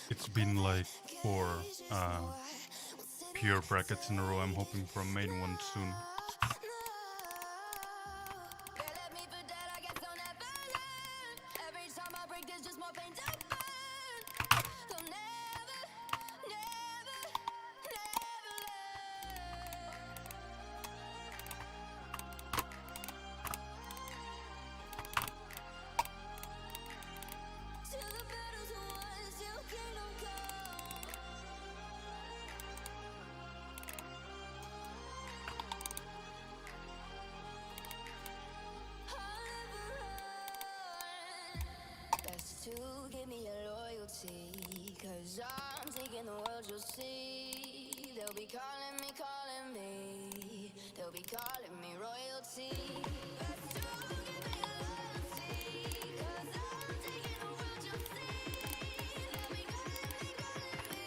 It's been like 4 pure brackets in a row. I'm hoping for a main one soon. To give me your loyalty, 'cause I'm taking the world, you'll see. They'll be calling me, they'll be calling me royalty. Best to give me your loyalty, 'cause I'm taking the world, you'll see. They'll be calling me,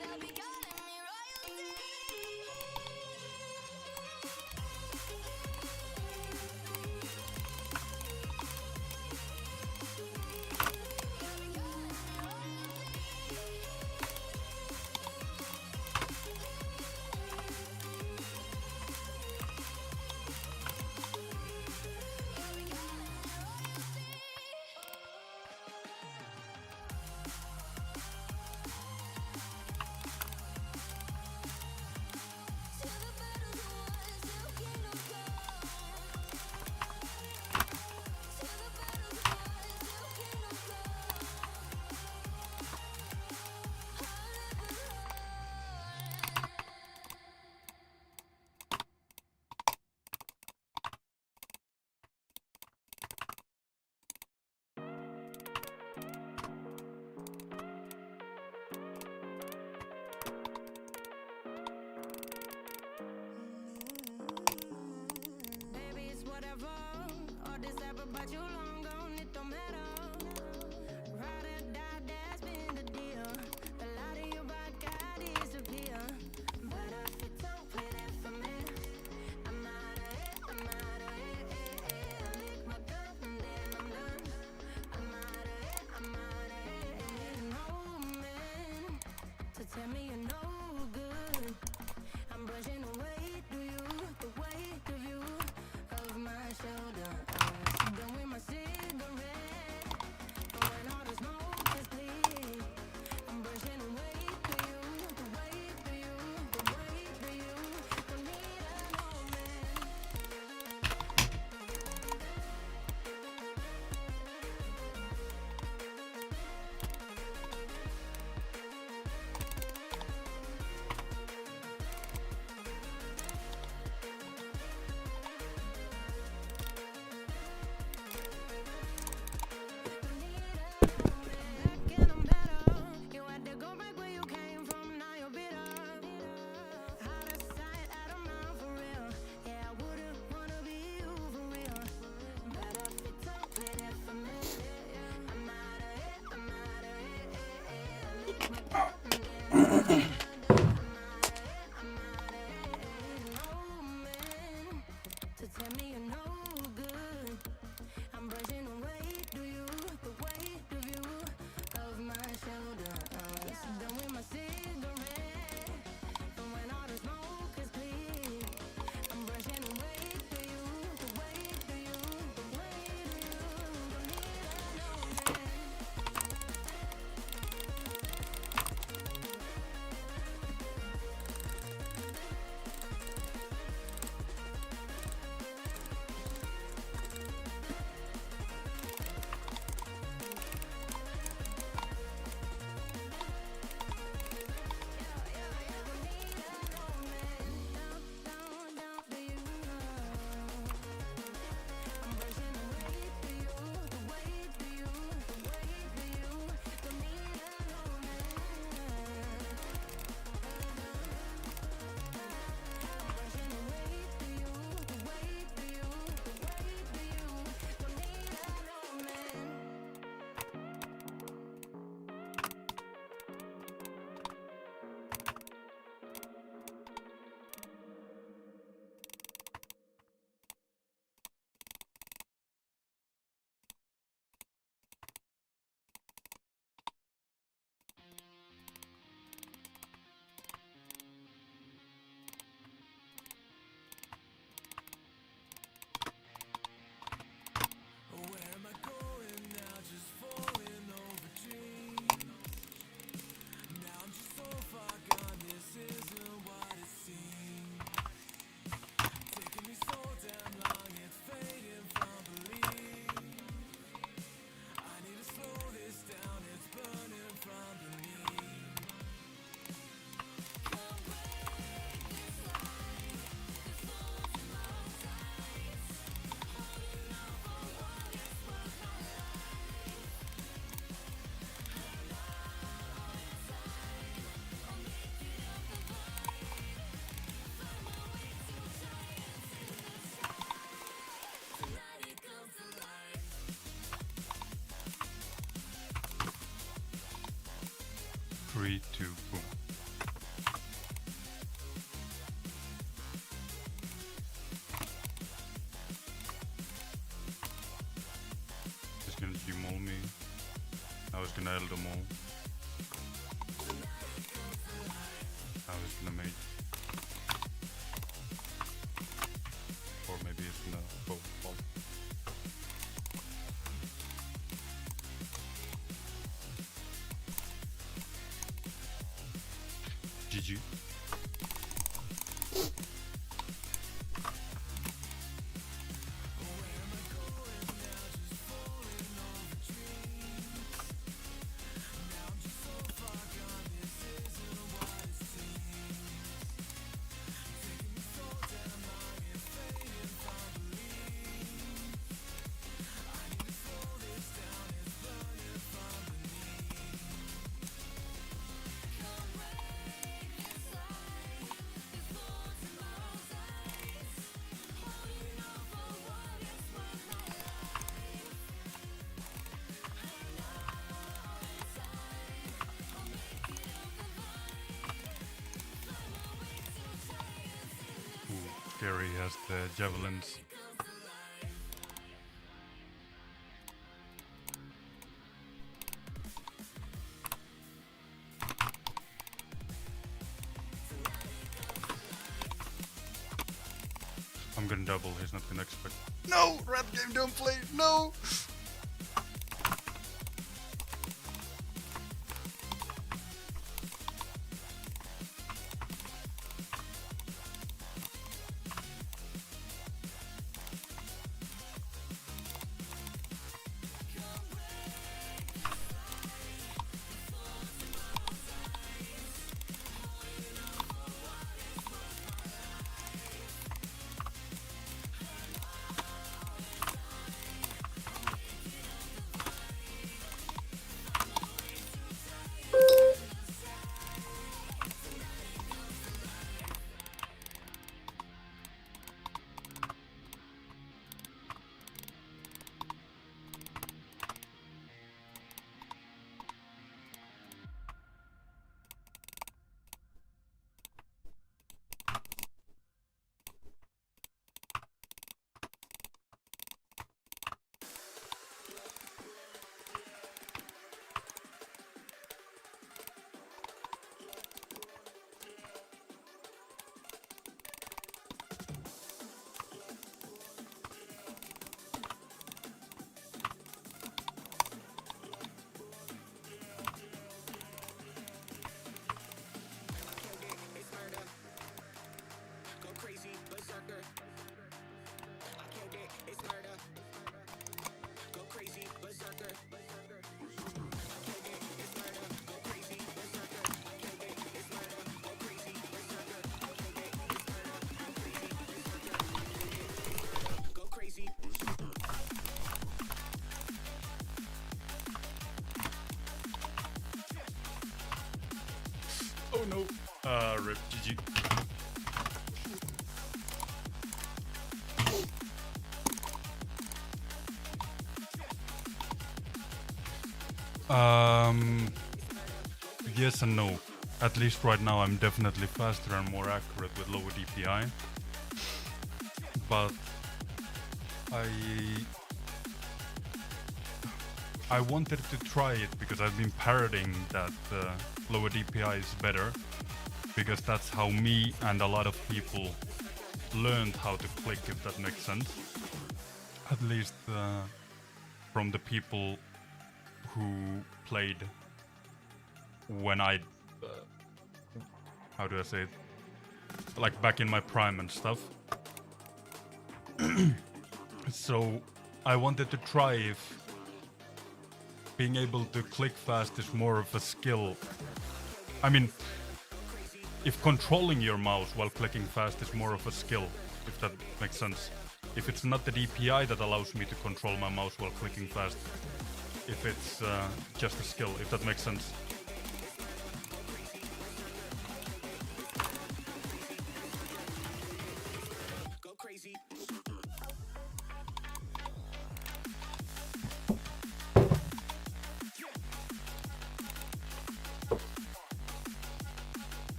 they'll be calling me royalty. 3, 2, boom. He's gonna demol me. I was gonna elder mole. I was gonna mate. Or maybe it's gonna both fall. GG. Gary has the javelins. I'm gonna double, he's not gonna expect. No! Rat game, don't play! No! Oh no. Rip GG. Yes and no. At least right now I'm definitely faster and more accurate with lower DPI. But I wanted to try it because I've been parroting that lower DPI is better, because that's how me and a lot of people learned how to click, if that makes sense. At least from the people who played when I, how do I say it, like back in my prime and stuff. So I wanted to try if being able to click fast is more of a skill. I mean, if controlling your mouse while clicking fast is more of a skill, if that makes sense. If it's not the DPI that allows me to control my mouse while clicking fast, if it's just a skill, if that makes sense.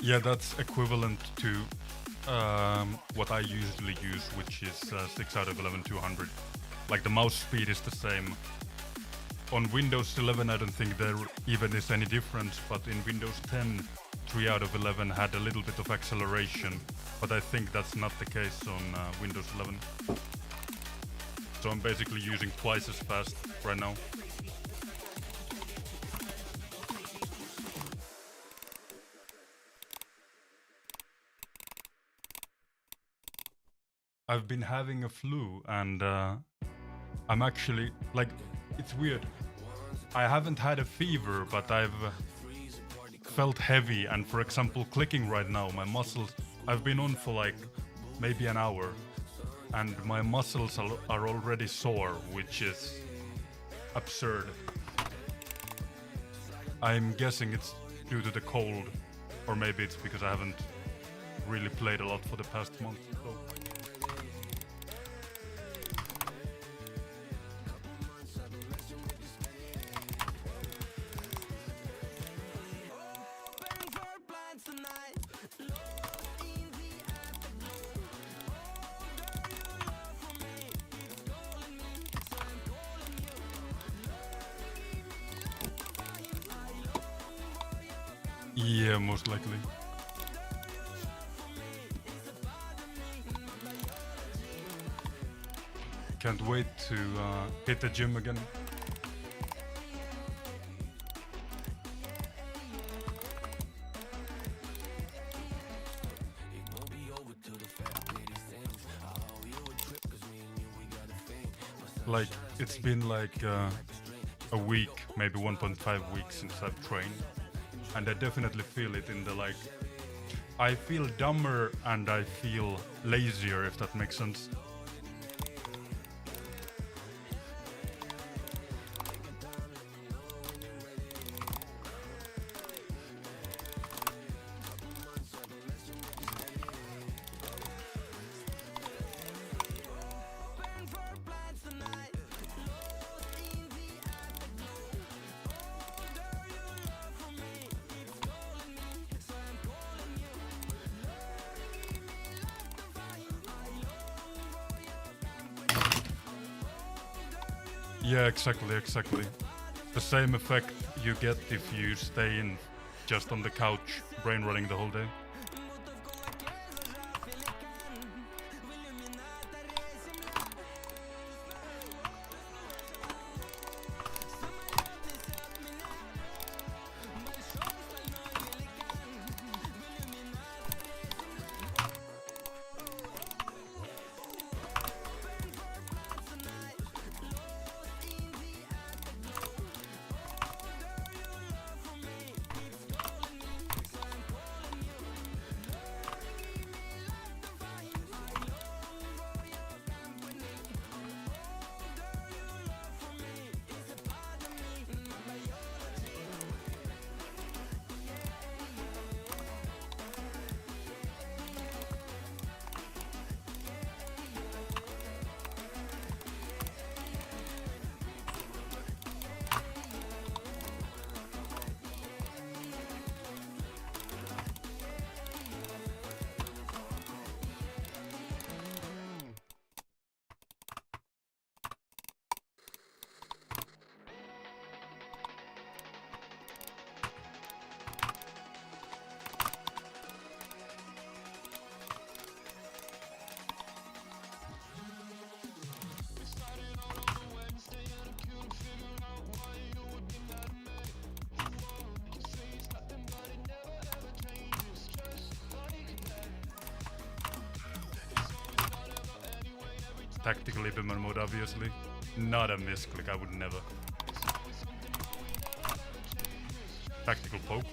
Yeah, that's equivalent to what I usually use, which is 6 out of 11 200. Like the mouse speed is the same. On Windows 11 I don't think there even is any difference, but in Windows 10 3 out of 11 had a little bit of acceleration, but I think that's not the case on Windows 11. So I'm basically using twice as fast right now. I've been having a flu and I'm actually, like, it's weird. I haven't had a fever, but I've felt heavy, and for example, clicking right now, my muscles, I've been on for like maybe an hour, and my muscles are already sore, which is absurd. I'm guessing it's due to the cold, or maybe it's because I haven't really played a lot for the past month. So. Yeah, most likely. Can't wait to hit the gym again. Like, it's been like a week, maybe 1.5 weeks since I've trained. And I definitely feel it in the, like, I feel dumber and I feel lazier, if that makes sense. Yeah, exactly. The same effect you get if you stay in just on the couch, brain running the whole day. Tactical Iberman mode, obviously. Not a misclick, I would never. Tactical poke.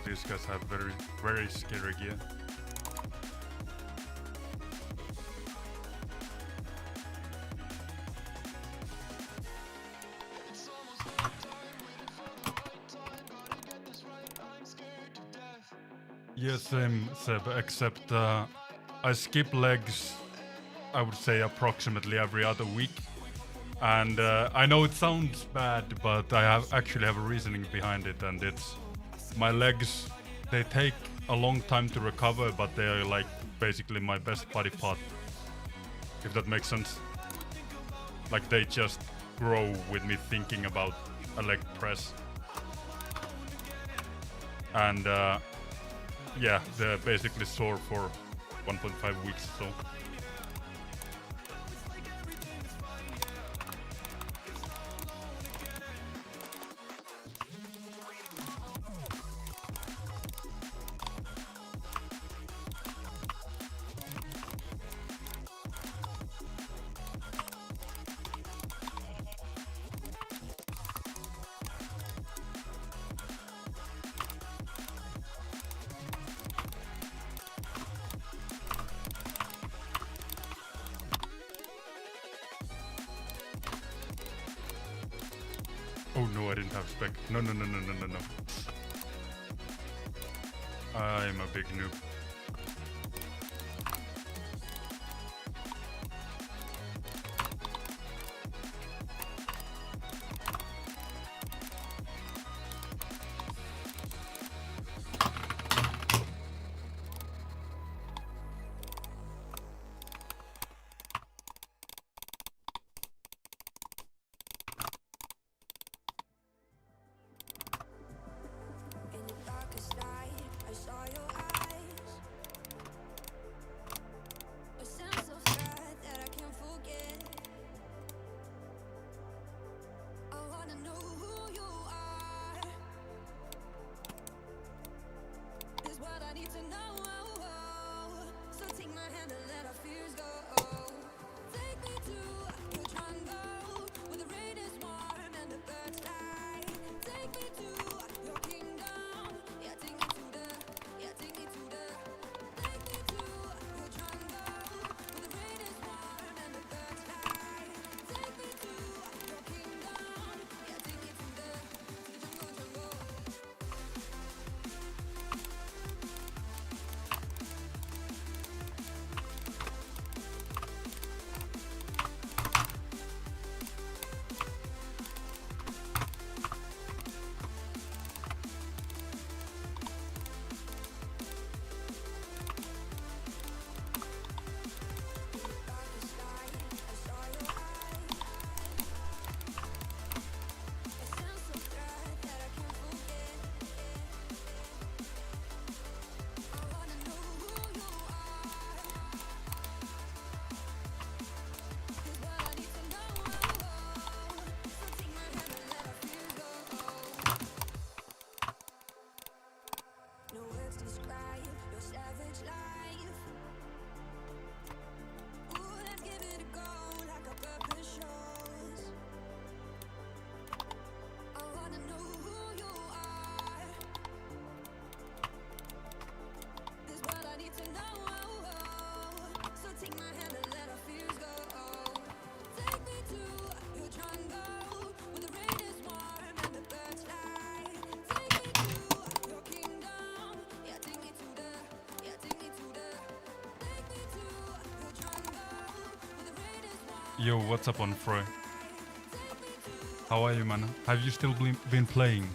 these guys have very, very scary gear. Yes, same, Seb, except I skip legs, I would say approximately every other week. And I know it sounds bad, but I actually have a reasoning behind it, and it's my legs, they take a long time to recover, but they are like basically my best body part, if that makes sense. Like they just grow with me thinking about a leg press. And yeah, they're basically sore for 1.5 weeks, so. Oh no, I didn't have spec. No. I'm a big noob. In the darkest night, I saw your eyes. A sense of threat that I can't forget. I wanna know who you are. Is what I need to know. So take my hand and let our fears go. Take me to your jungle, where the rain is warm and the birds fly. Take me to your kingdom. Yeah, take me to the. Take me to your jungle, where the rain is warm and the birds fly. Take me to your kingdom. Yeah, take me to the jungle. Darkest night, I saw your eyes. A sense of threat that I can't forget. I wanna know who you are. Is what I need to know. So take my hand and let our fears go. No words describe your savage life. Ooh, let's give it a go like our purpose shows. I wanna know who you are. Is what I need to know. So take my hand and let our fears go. Take me to your jungle, where the rain is warm and the birds fly. Take me to your kingdom. Yeah, take me to the. Take me to the. Take me to your jungle, where the rain is warm. Yo, what's up on Froy? How are you, man? Have you still been playing?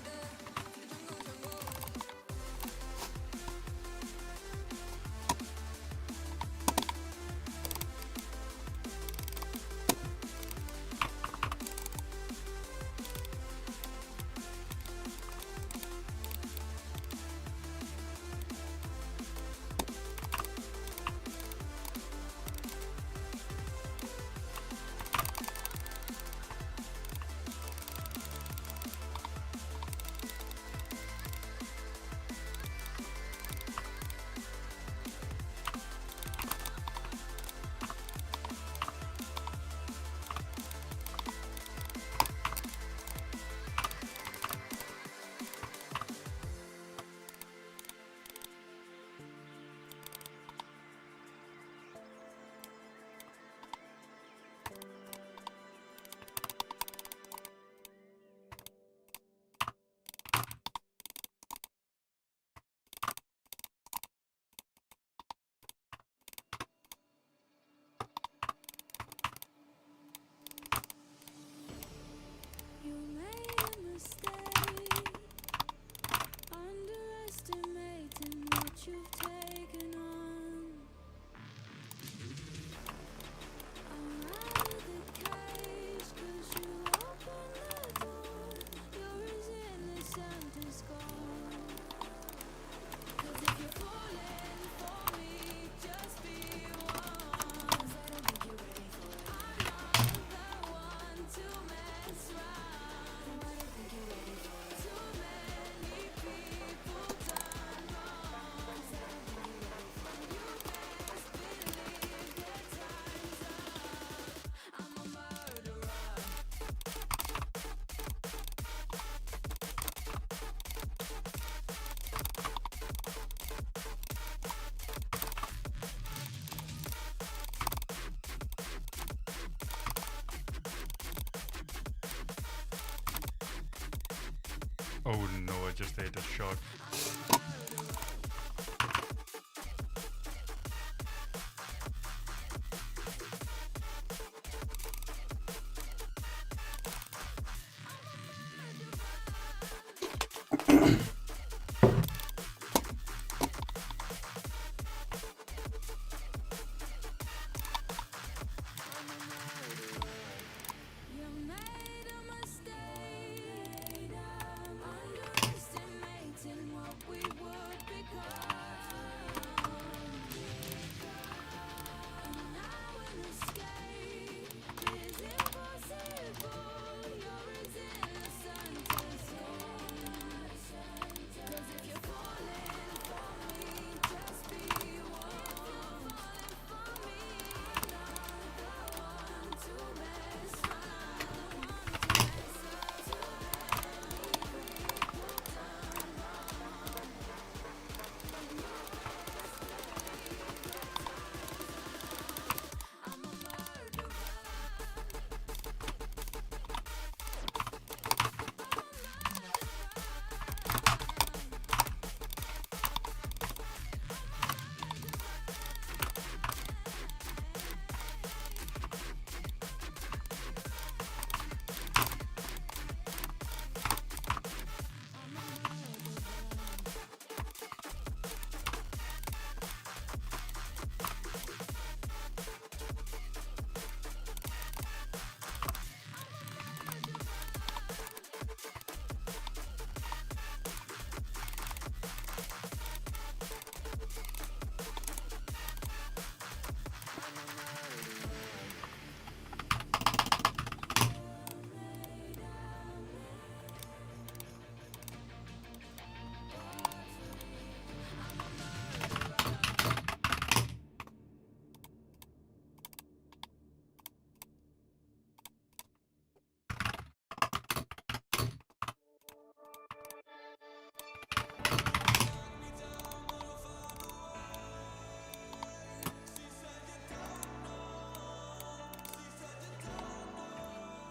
Oh no, I just ate a shot.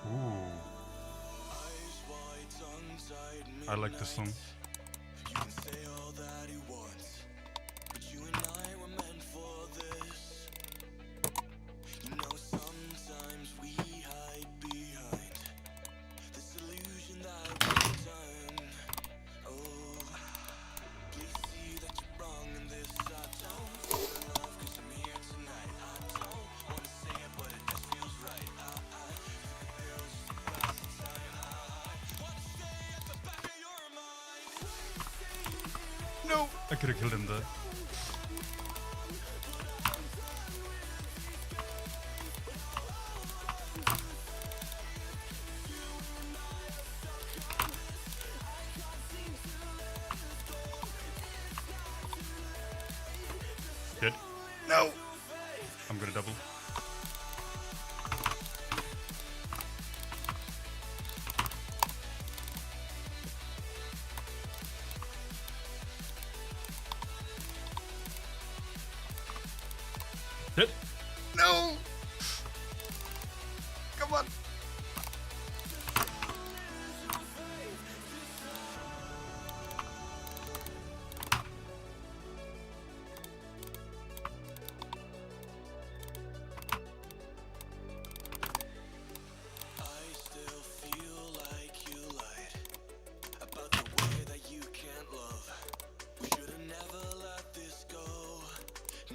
Ooh. I like the song. You can say all that he wants, but you and I were meant for this. You know, sometimes we hide behind this illusion that we're done. Oh, please see that you're wrong in this. I don't feel in love 'cause I'm here tonight. I don't wanna say it, but it just feels right. I took a pill just to pass the time. I wanna stay at the back of your mind. No! I could have killed him there. Dead. No! I'm gonna double. Dead. No! Come on! I still feel like you lied about the way that you can't love. We should have never let this go.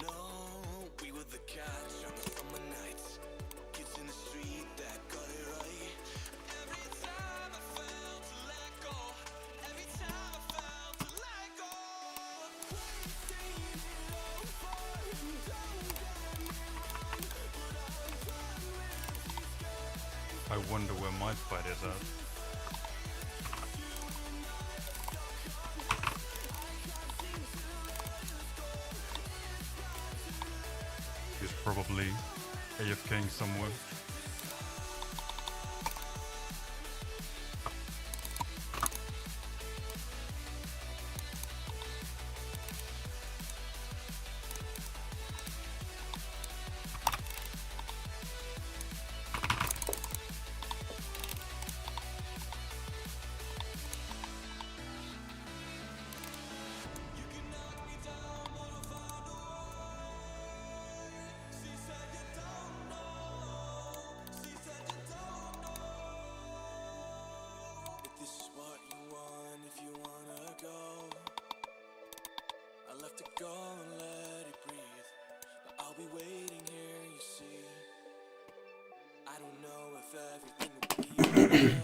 No, we were the catch on the summer nights. Kids in the street that got it right. Every time I felt to let go. Every time I felt to let go. I wonder where my fight is at. He's probably AFKing somewhere. go and let it breathe. But I'll be waiting here, you see. I don't know if everything will be okay.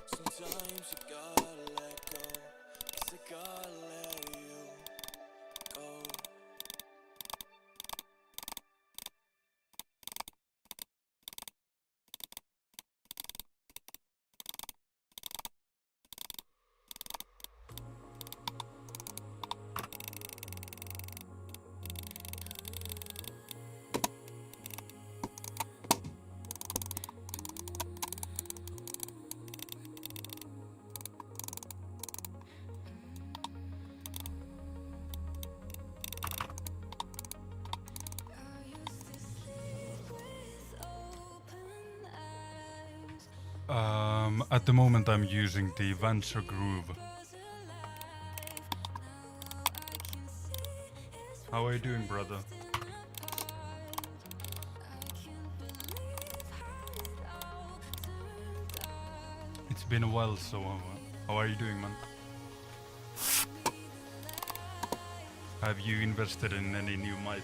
Sometimes you gotta let go, 'cause I gotta let you go. At the moment I'm using the Vancer Groove. How are you doing, brother? It's been a while, so how are you doing, man? Have you invested in any new mice?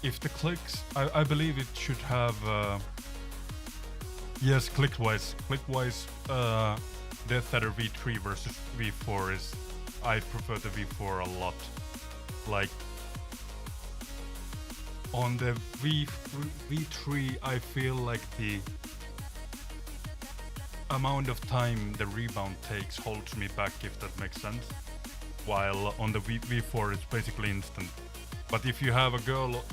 If the clicks, I believe it should have, yes, click-wise, Death Adder V3 versus V4 is, I prefer the V4 a lot. Like, on the V3, I feel like the amount of time the rebound takes holds me back, if that makes sense. While on the V4 it's basically instant. But if you have a girl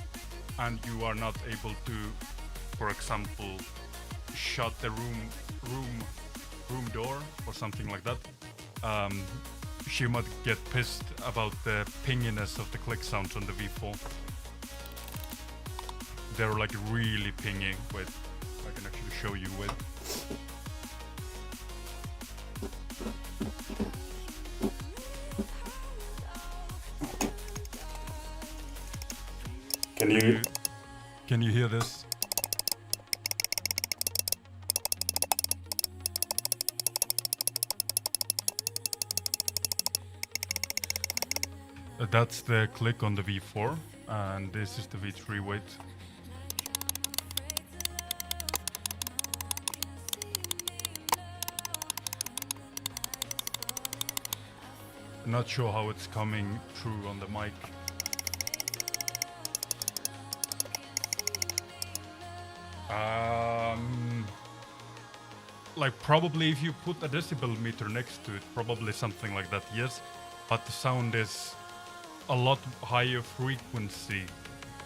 and you are not able to, for example, shut the room door or something like that, she might get pissed about the pinginess of the click sounds on the V4. They're like really pingy. Wait, I can actually show you with. Can you hear this? That's the click on the V4, and this is the V3 weight. Not sure how it's coming through on the mic. Like probably if you put a decibel meter next to it, probably something like that, yes. But the sound is a lot higher frequency,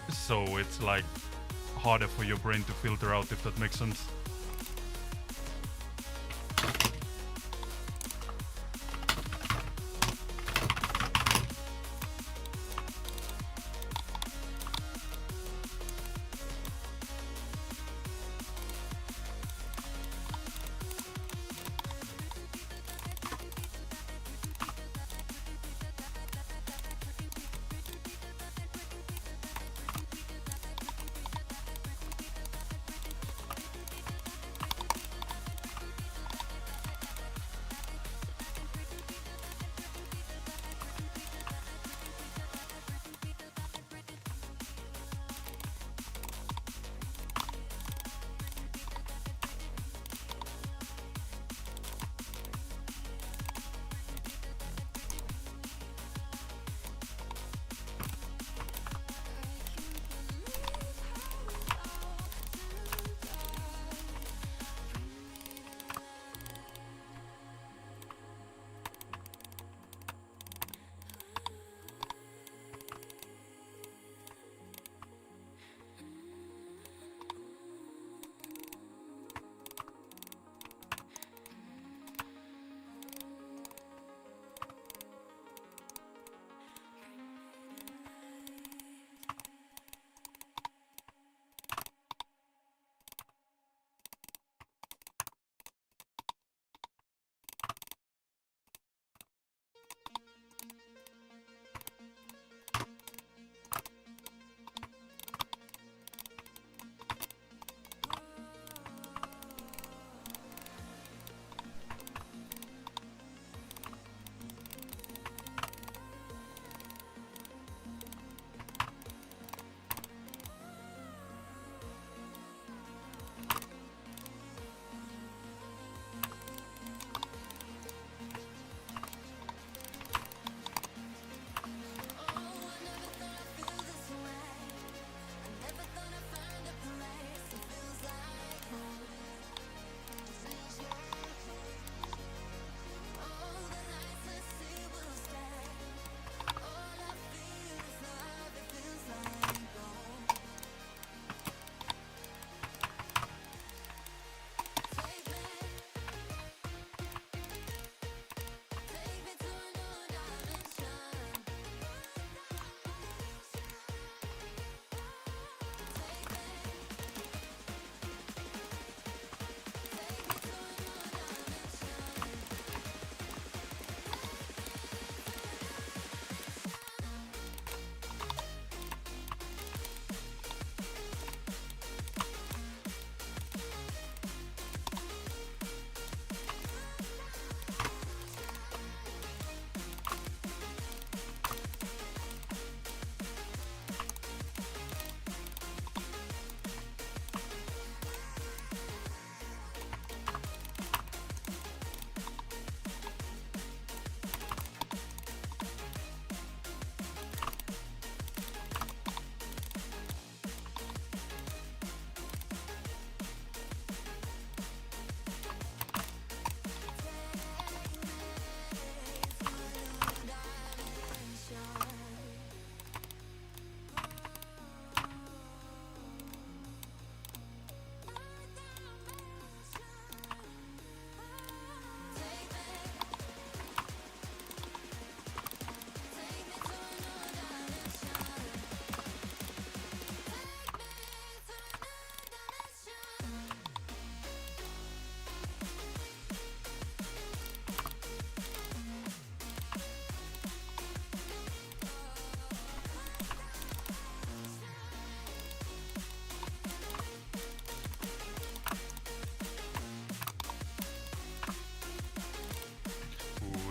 so it's like harder for your brain to filter out, if that makes sense.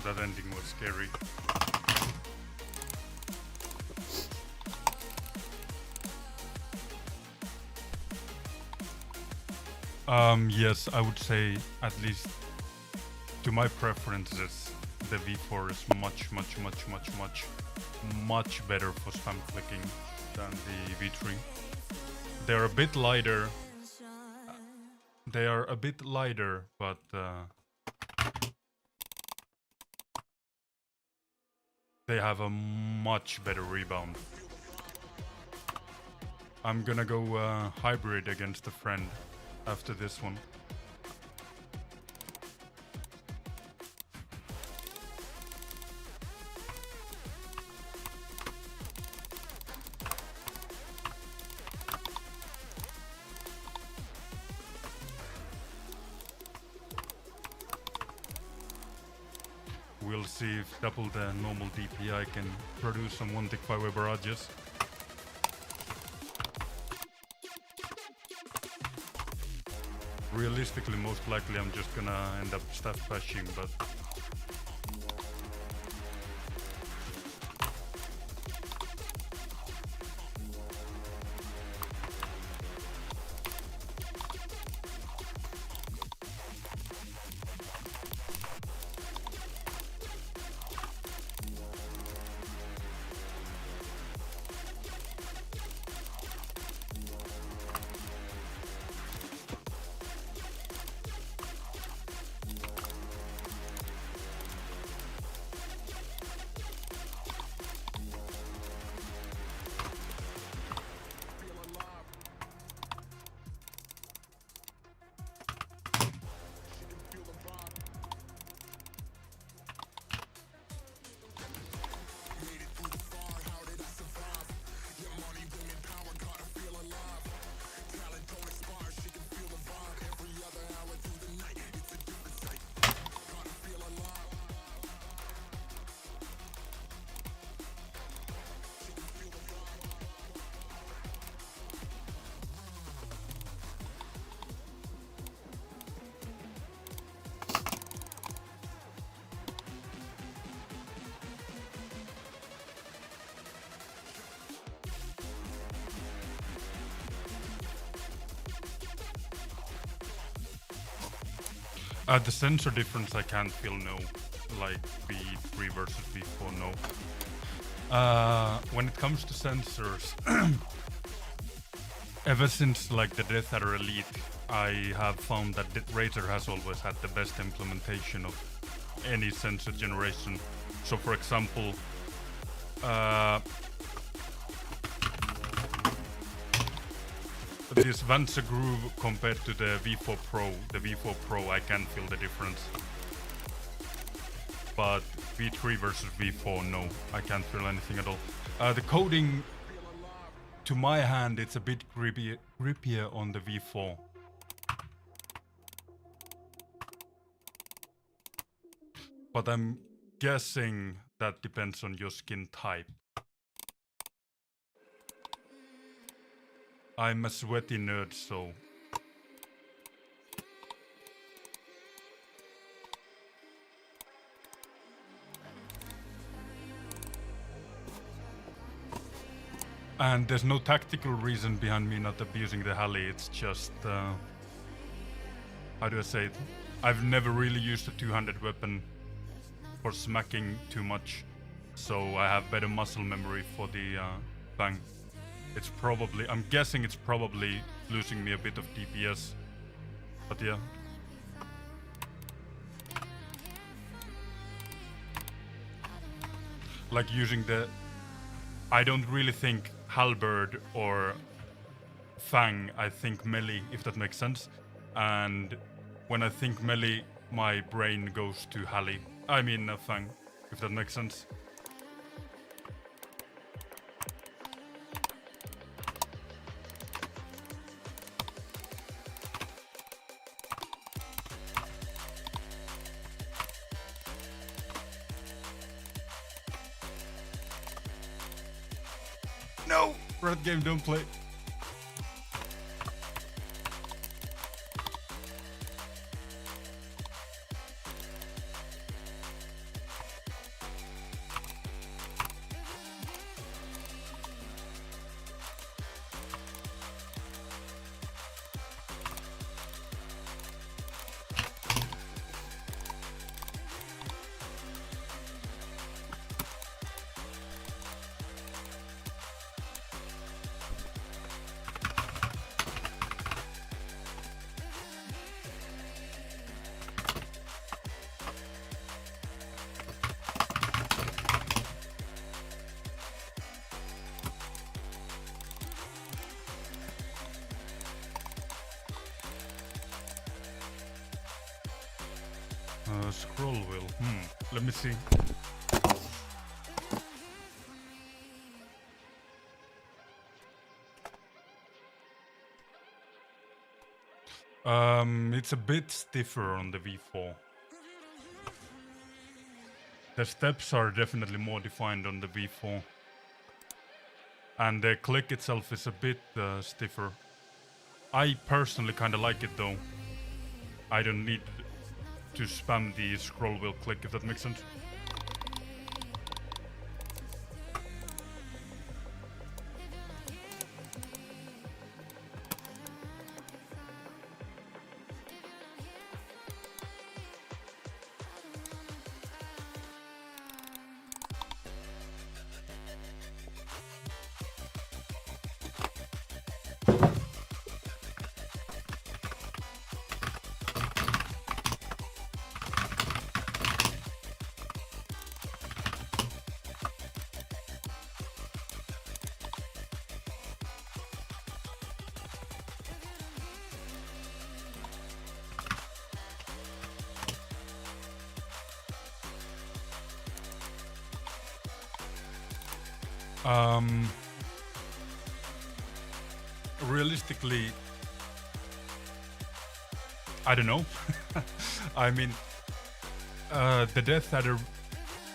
that ending was scary. Yes, I would say at least to my preferences, the V4 is much better for spam clicking than the V3. They're a bit lighter. They are a bit lighter, but they have a much better rebound. I'm gonna go hybrid against a friend after this one. We'll see if double the normal DPI can produce some 1-tick-5-way barrages. Realistically, most likely I'm just gonna end up staff bashing, but the sensor difference I can't feel, no. Like V3 versus V4, no. When it comes to sensors, ever since like the Death Adder Elite, I have found that Razer has always had the best implementation of any sensor generation. So for example, this Vanza Groove compared to the V4 Pro, I can feel the difference. But V3 versus V4, no, I can't feel anything at all. The coding, to my hand, it's a bit grippier on the V4. But I'm guessing that depends on your skin type. I'm a sweaty nerd, so... And there's no tactical reason behind me not abusing the Halley, it's just... how do I say it? I've never really used a two-handed weapon for smacking too much, so I have better muscle memory for the bang. It's probably, I'm guessing it's probably losing me a bit of DPS, but yeah. Like using the, I don't really think halberd or fang, I think melee, if that makes sense. And when I think melee, my brain goes to Halley. I mean fang, if that makes sense. No! Red game, don't play. Scroll wheel. Let me see. It's a bit stiffer on the V4. The steps are definitely more defined on the V4. And the click itself is a bit stiffer. I personally kinda like it though. I don't need to spam the scroll wheel click, if that makes sense. Realistically, I don't know. I mean, the Death Adder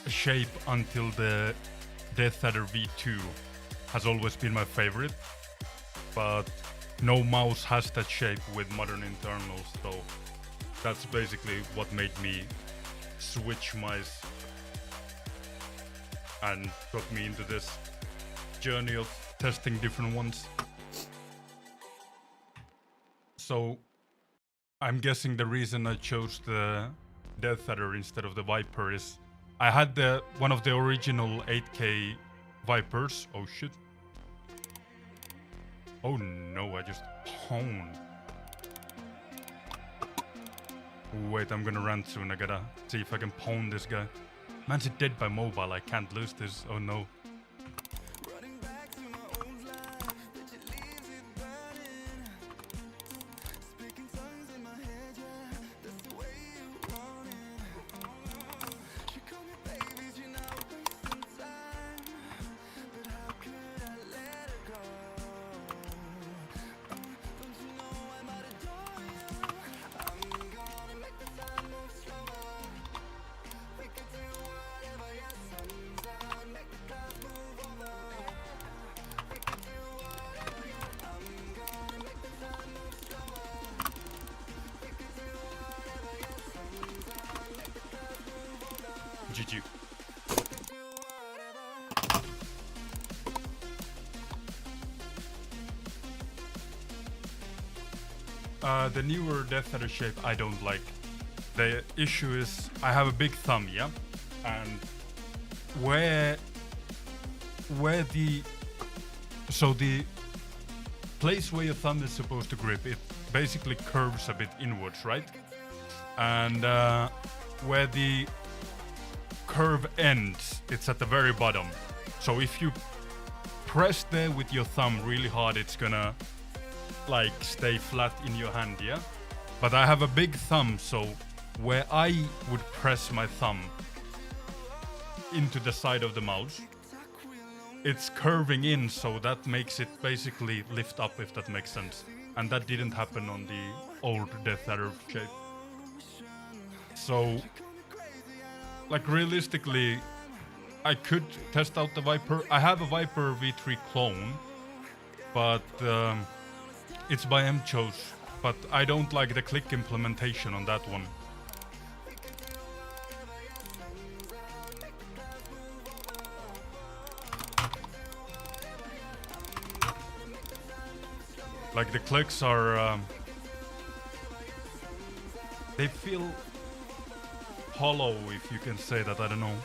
shape until the Death Adder V2 has always been my favorite, but no mouse has that shape with modern internals, so that's basically what made me switch mice and got me into this journey of testing different ones. So I'm guessing the reason I chose the Death Adder instead of the Viper is I had one of the original 8K Vipers. Oh shit. Oh no, I just pwned. Wait, I'm gonna rant soon. I gotta see if I can pwn this guy. Man's dead by mobile. I can't lose this. Oh no. GG. The newer Death Adder shape I don't like. The issue is I have a big thumb, yeah? And where the place where your thumb is supposed to grip, it basically curves a bit inwards, right? And where the curve ends, it's at the very bottom. So if you press there with your thumb really hard, it's gonna like stay flat in your hand, yeah? But I have a big thumb, so where I would press my thumb into the side of the mouse, it's curving in, so that makes it basically lift up, if that makes sense. And that didn't happen on the old Death Adder shape. So like realistically, I could test out the Viper. I have a Viper V3 clone, but it's by Mchos. But I don't like the click implementation on that one. Like the clicks are, they feel hollow, if you can say that, I don't know.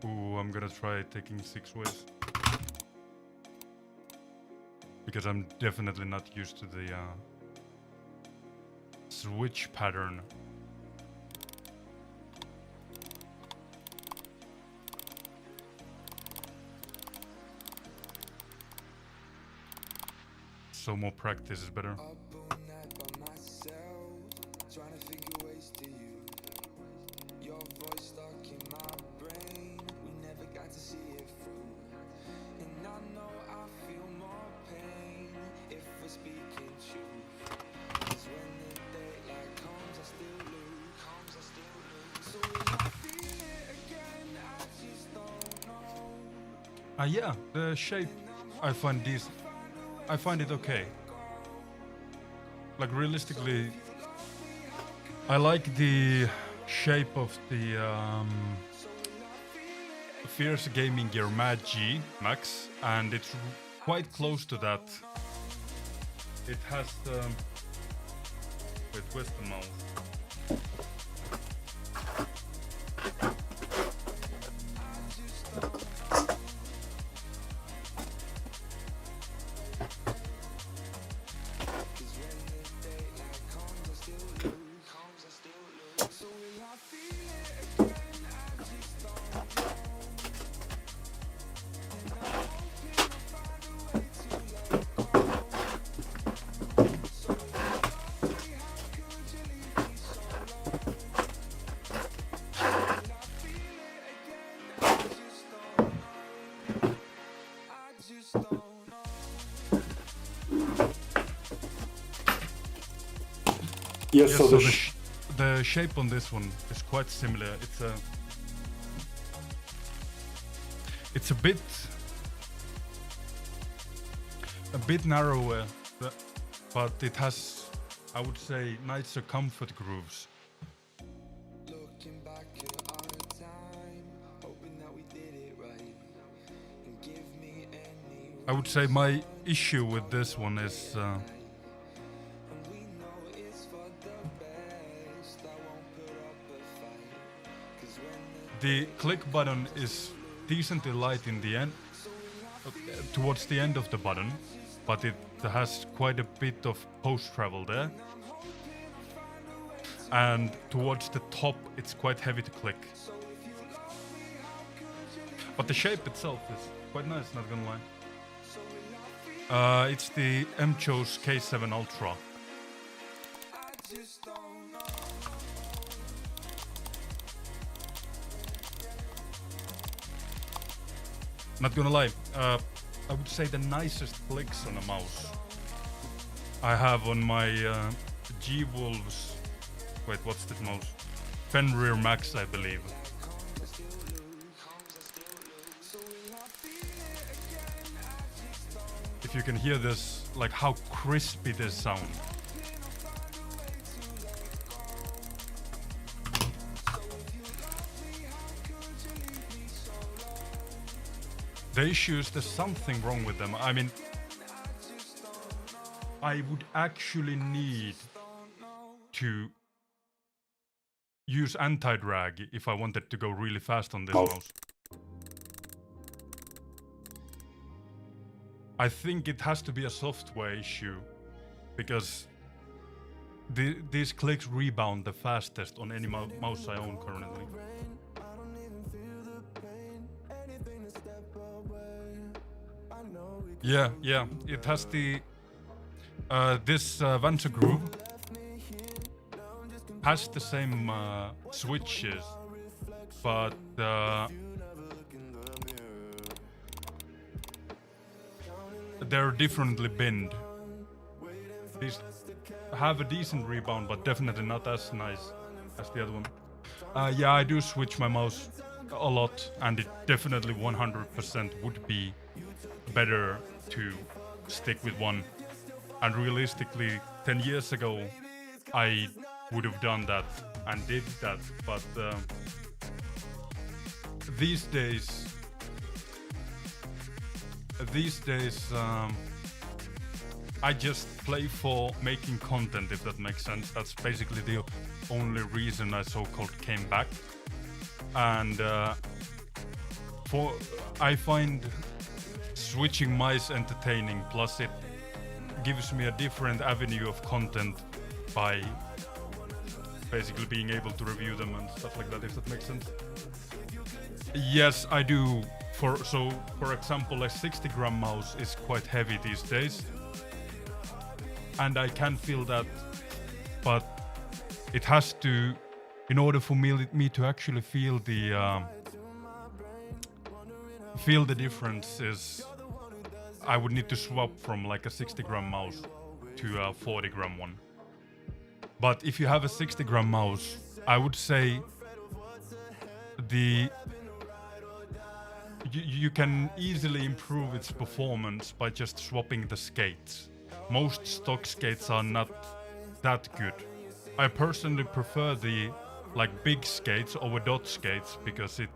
Ooh, I'm gonna try taking 6 ways. Because I'm definitely not used to the switch pattern. So more practice is better. Yeah, the shape I find decent. I find it okay. Like realistically, I like the shape of the Fierce Gaming Gear Mad G Max, and it's quite close to that. It has the wait, where's the mouse? Yes, Yes, so so the shape on this one is quite similar. It's a bit narrower, but it has, I would say, nicer comfort grooves. I would say my issue with this one is the click button is decently light in the end, towards the end of the button, but it has quite a bit of post travel there. And towards the top, it's quite heavy to click. But the shape itself is quite nice, not gonna lie. It's the MCHO's K7 Ultra. Not gonna lie, I would say the nicest clicks on a mouse I have on my G-Wolves. Wait, what's that mouse? Fenrir Max, I believe. If you can hear this, like how crispy this sound. The issue is there's something wrong with them. I mean, I would actually need to use anti-drag if I wanted to go really fast on this mouse. I think it has to be a software issue, because these clicks rebound the fastest on any mouse I own currently. Yeah, it has the this Vansa Groove has the same switches, but they're differently binned. These have a decent rebound, but definitely not as nice as the other one. Yeah, I do switch my mouse a lot, and it definitely 100% would be better to stick with one. And realistically, 10 years ago, I would have done that and did that, but these days, I just play for making content, if that makes sense. That's basically the only reason I so-called came back. And I find switching mice entertaining, plus it gives me a different avenue of content by basically being able to review them and stuff like that, if that makes sense. Yes, I do. For example, a 60-gram mouse is quite heavy these days, and I can feel that, but it has to, in order for me to actually feel the difference, is I would need to swap from like a 60-gram mouse to a 40-gram one. But if you have a 60-gram mouse, I would say you can easily improve its performance by just swapping the skates. Most stock skates are not that good. I personally prefer the like big skates over dot skates because it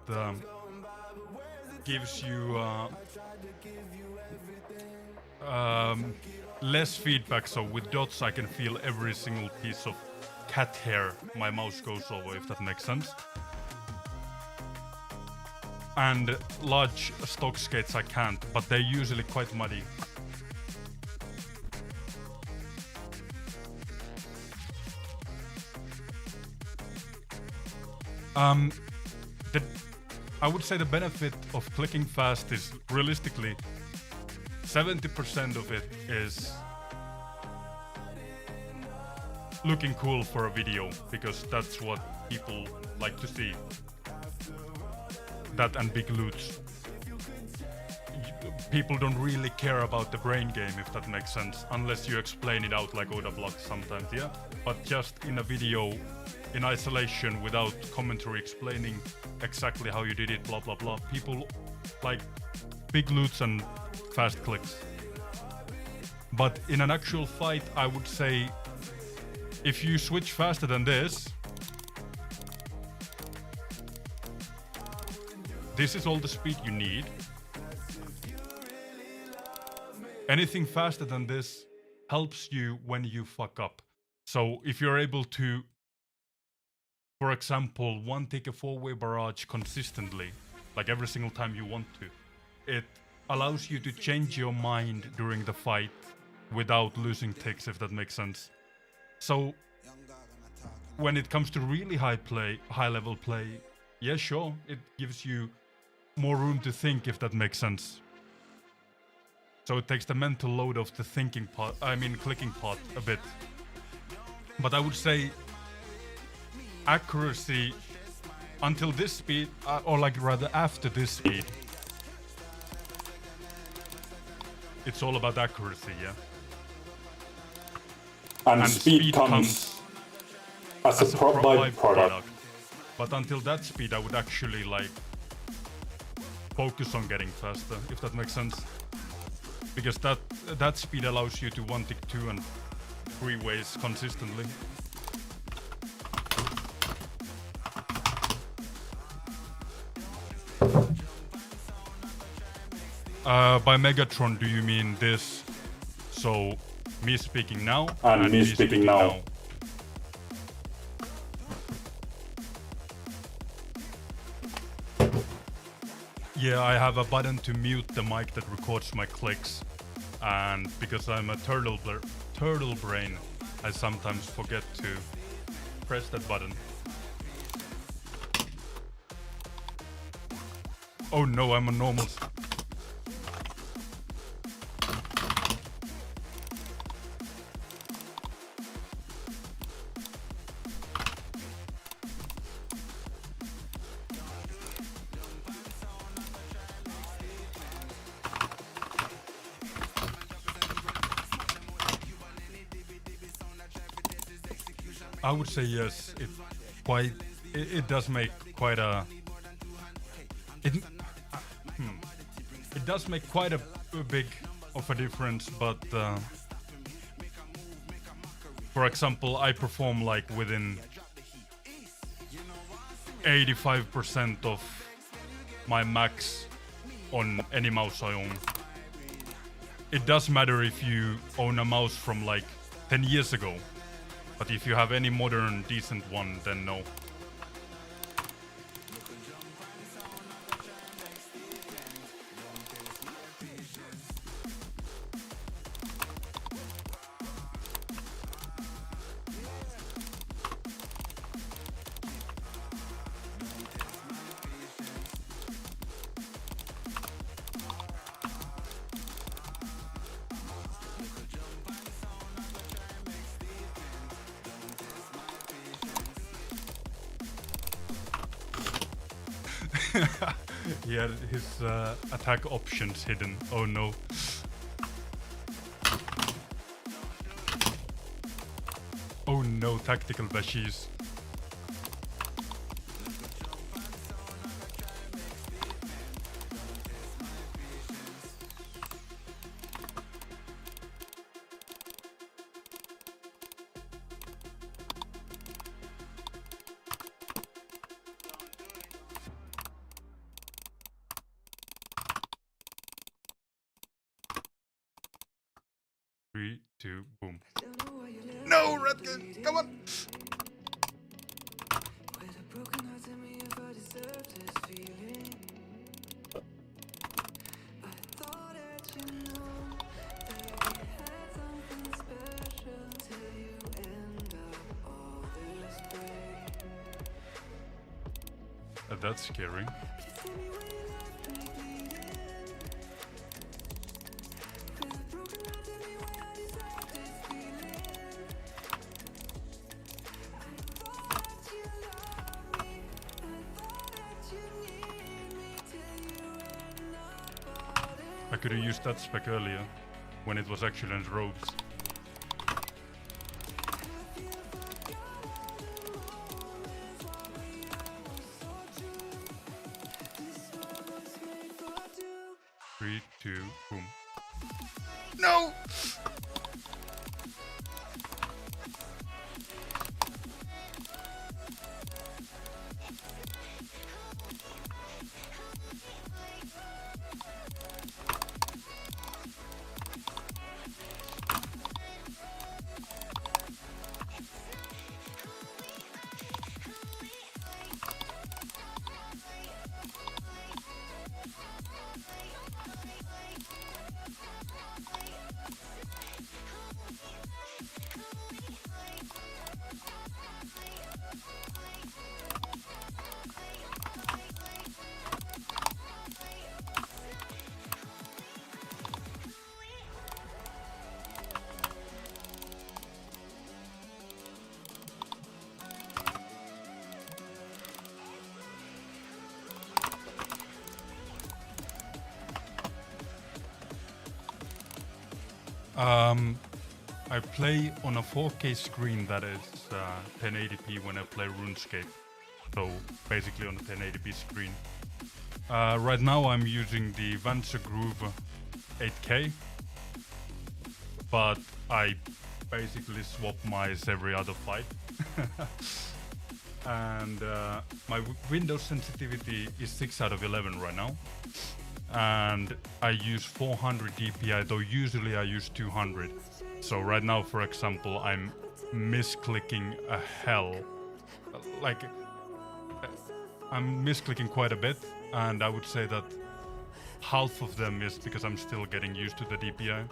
gives you less feedback. So with dots I can feel every single piece of cat hair my mouse goes over, if that makes sense. And large stock skates I can't, but they're usually quite muddy. I would say the benefit of clicking fast is realistically 70% of it is looking cool for a video, because that's what people like to see. That and big loots. People don't really care about the brain game, if that makes sense, unless you explain it out like Oda Block sometimes, yeah? But just in a video, in isolation, without commentary explaining exactly how you did it, blah blah blah, people like big loots and fast clicks. But in an actual fight, I would say if you switch faster than this is all the speed you need. Anything faster than this helps you when you fuck up. So if you're able to, for example, one take a 4-way barrage consistently, like every single time you want to, it allows you to change your mind during the fight without losing ticks, if that makes sense. So when it comes to really high level play, yeah, sure, it gives you more room to think, if that makes sense. So it takes the mental load of the thinking part, clicking part a bit. But I would say accuracy until this speed, or like rather after this speed, it's all about accuracy, yeah? And speed comes as a byproduct. But until that speed, I would actually like focus on getting faster, if that makes sense. Because that speed allows you to one tick 2 and 3 ways consistently. By Megatron, do you mean this? So me speaking now and me speaking now. Yeah, I have a button to mute the mic that records my clicks, and because I'm a turtle brain, I sometimes forget to press that button. Oh no, I'm a normal. I would say yes. It does make quite a. It does make quite a big of a difference, but for example, I perform like within 85% of my max on any mouse I own. It does matter if you own a mouse from like 10 years ago. But if you have any modern, decent one, then no. He had his attack options hidden. Oh no. Oh no, tactical bashies. Three, two, boom. No, Redkin, come on! That's scary. I could have used that spec earlier, when it was actually in robes. Three, two, boom. No! I play on a 4K screen that is 1080p when I play RuneScape. So basically on a 1080p screen. Right now I'm using the Vancer Groove 8K, but I basically swap mice every other fight. And my Windows sensitivity is 6 out of 11 right now. And I use 400 DPI, though usually I use 200. So right now, for example, I'm misclicking a hell. Like, I'm misclicking quite a bit, and I would say that half of them is because I'm still getting used to the DPI.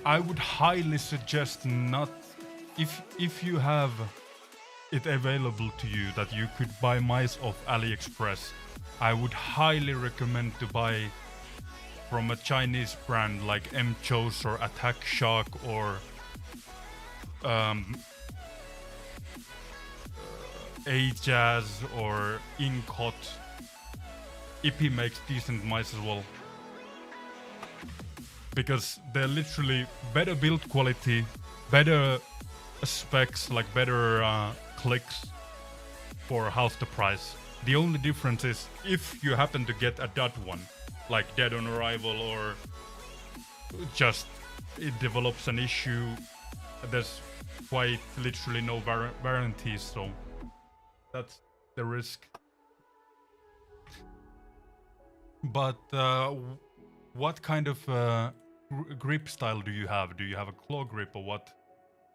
I would highly suggest not, if you have it available to you that you could buy mice off AliExpress, I would highly recommend to buy from a Chinese brand like M-Chose or Attack Shark or A-Jazz or Inkot. Ippy makes decent mice as well. Because they're literally better build quality, better specs, like better clicks for half the price. The only difference is if you happen to get a dud one, like Dead on Arrival, or just it develops an issue, there's quite literally no warranties, so that's the risk. But what kind of grip style do you have? Do you have a claw grip or what?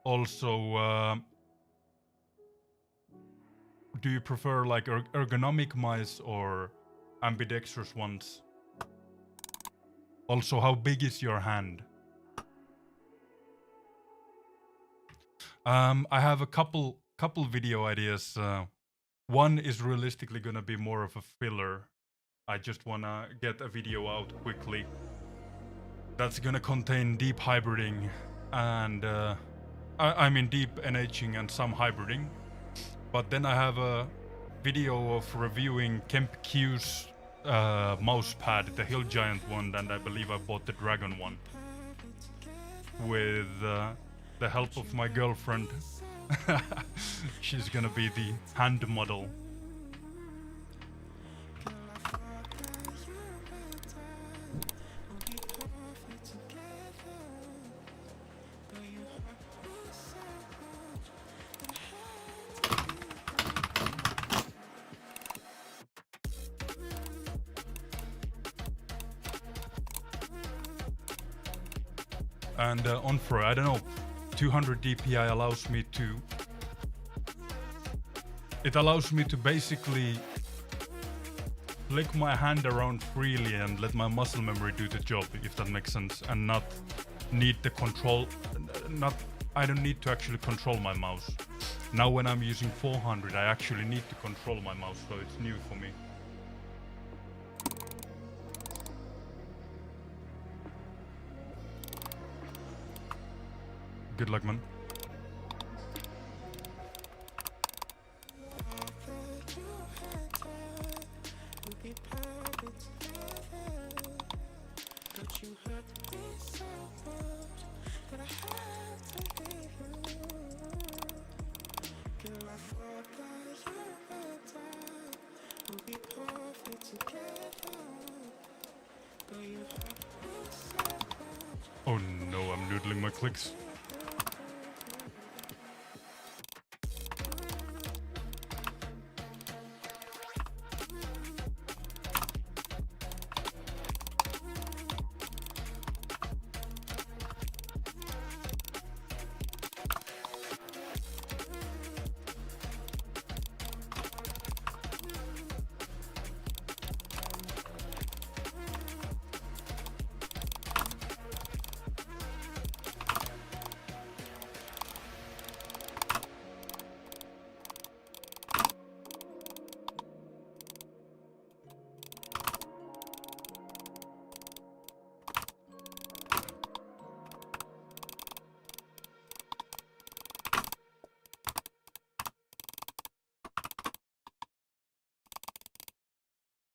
Also, do you prefer like ergonomic mice or ambidextrous ones? Also, how big is your hand? I have a couple video ideas. One is realistically gonna be more of a filler. I just wanna get a video out quickly. That's gonna contain deep hybriding and I mean deep NHing and some hybriding. But then I have a video of reviewing Kemp Q's mouse pad, the Hill Giant one, and I believe I bought the Dragon one. With the help of my girlfriend. She's gonna be the hand model. And on for, I don't know, 200 DPI allows me to... It allows me to basically flick my hand around freely and let my muscle memory do the job, if that makes sense, and not need the control, I don't need to actually control my mouse. Now when I'm using 400, I actually need to control my mouse, so it's new for me. Good luck, man. Oh no, I'm noodling my clicks.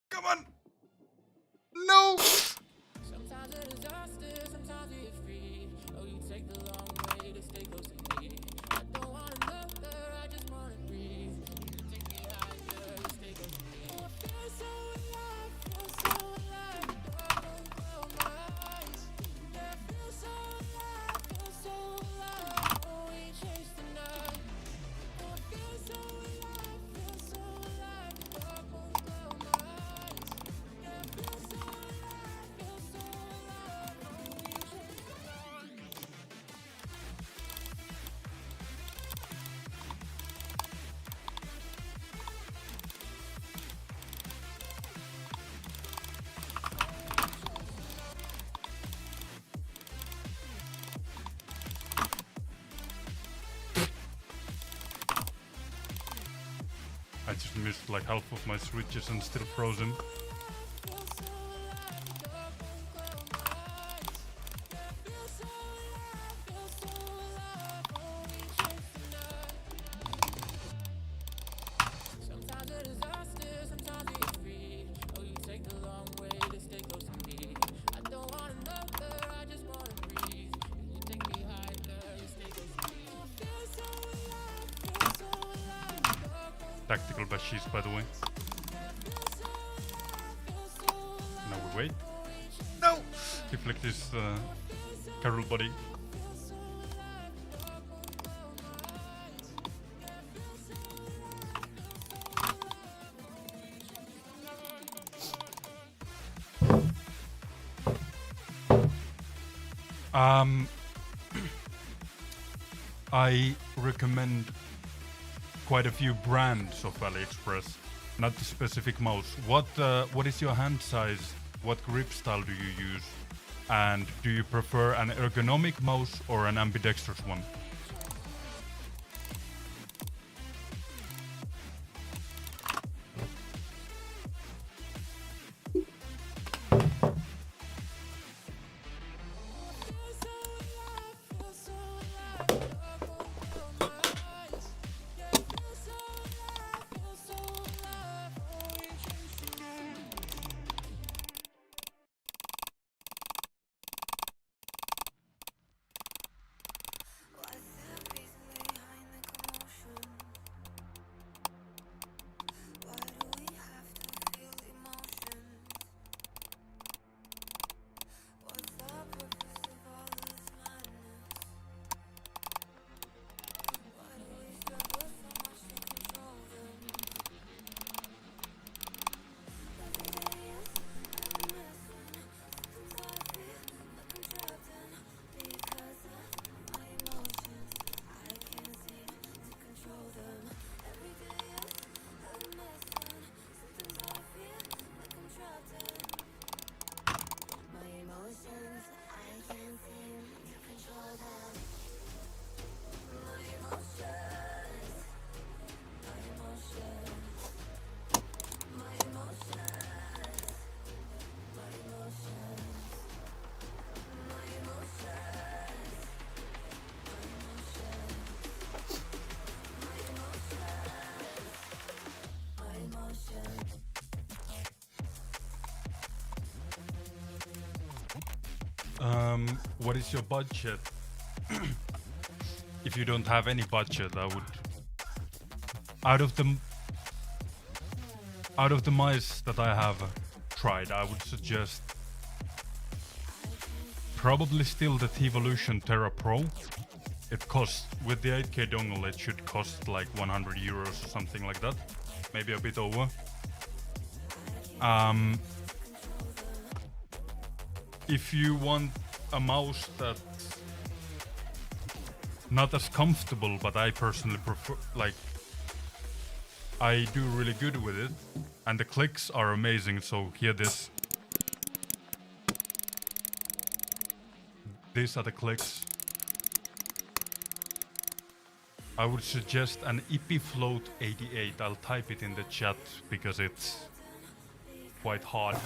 Come on! No! Sometimes a disaster, sometimes it's free. Oh, you take the long way to stay close to me. I don't wanna love her, I just wanna breathe. You take me higher, you stay close to me. Oh, I feel so alive, I won't close my eyes. Yeah, I feel so alive, oh, we chase the night. Oh, I feel so alive, I won't close my eyes. Yeah, I feel so alive, oh, we chase the night. I just missed like half of my switches and still frozen. Sometimes a disaster, sometimes it's free. Oh, you take the long way to stay close to me. I don't wanna love her, I just wanna breathe. You take me higher, you stay close to me. I feel so alive, Tactical bashies, by the way. Now we wait. No! Deflect this Carol body. I recommend quite a few brands of AliExpress, not the specific mouse. What is your hand size? What grip style do you use? And do you prefer an ergonomic mouse or an ambidextrous one? what is your budget? If you don't have any budget, I would out of the mice that I have tried, I would suggest probably still the Evolution Terra Pro. It costs, with the 8K dongle, it should cost like 100 euros or something like that. Maybe a bit over. If you want a mouse that's not as comfortable, but I personally prefer, like, I do really good with it, and the clicks are amazing. So here, these are the clicks. I would suggest an EpiFloat 88. I'll type it in the chat because it's quite hard.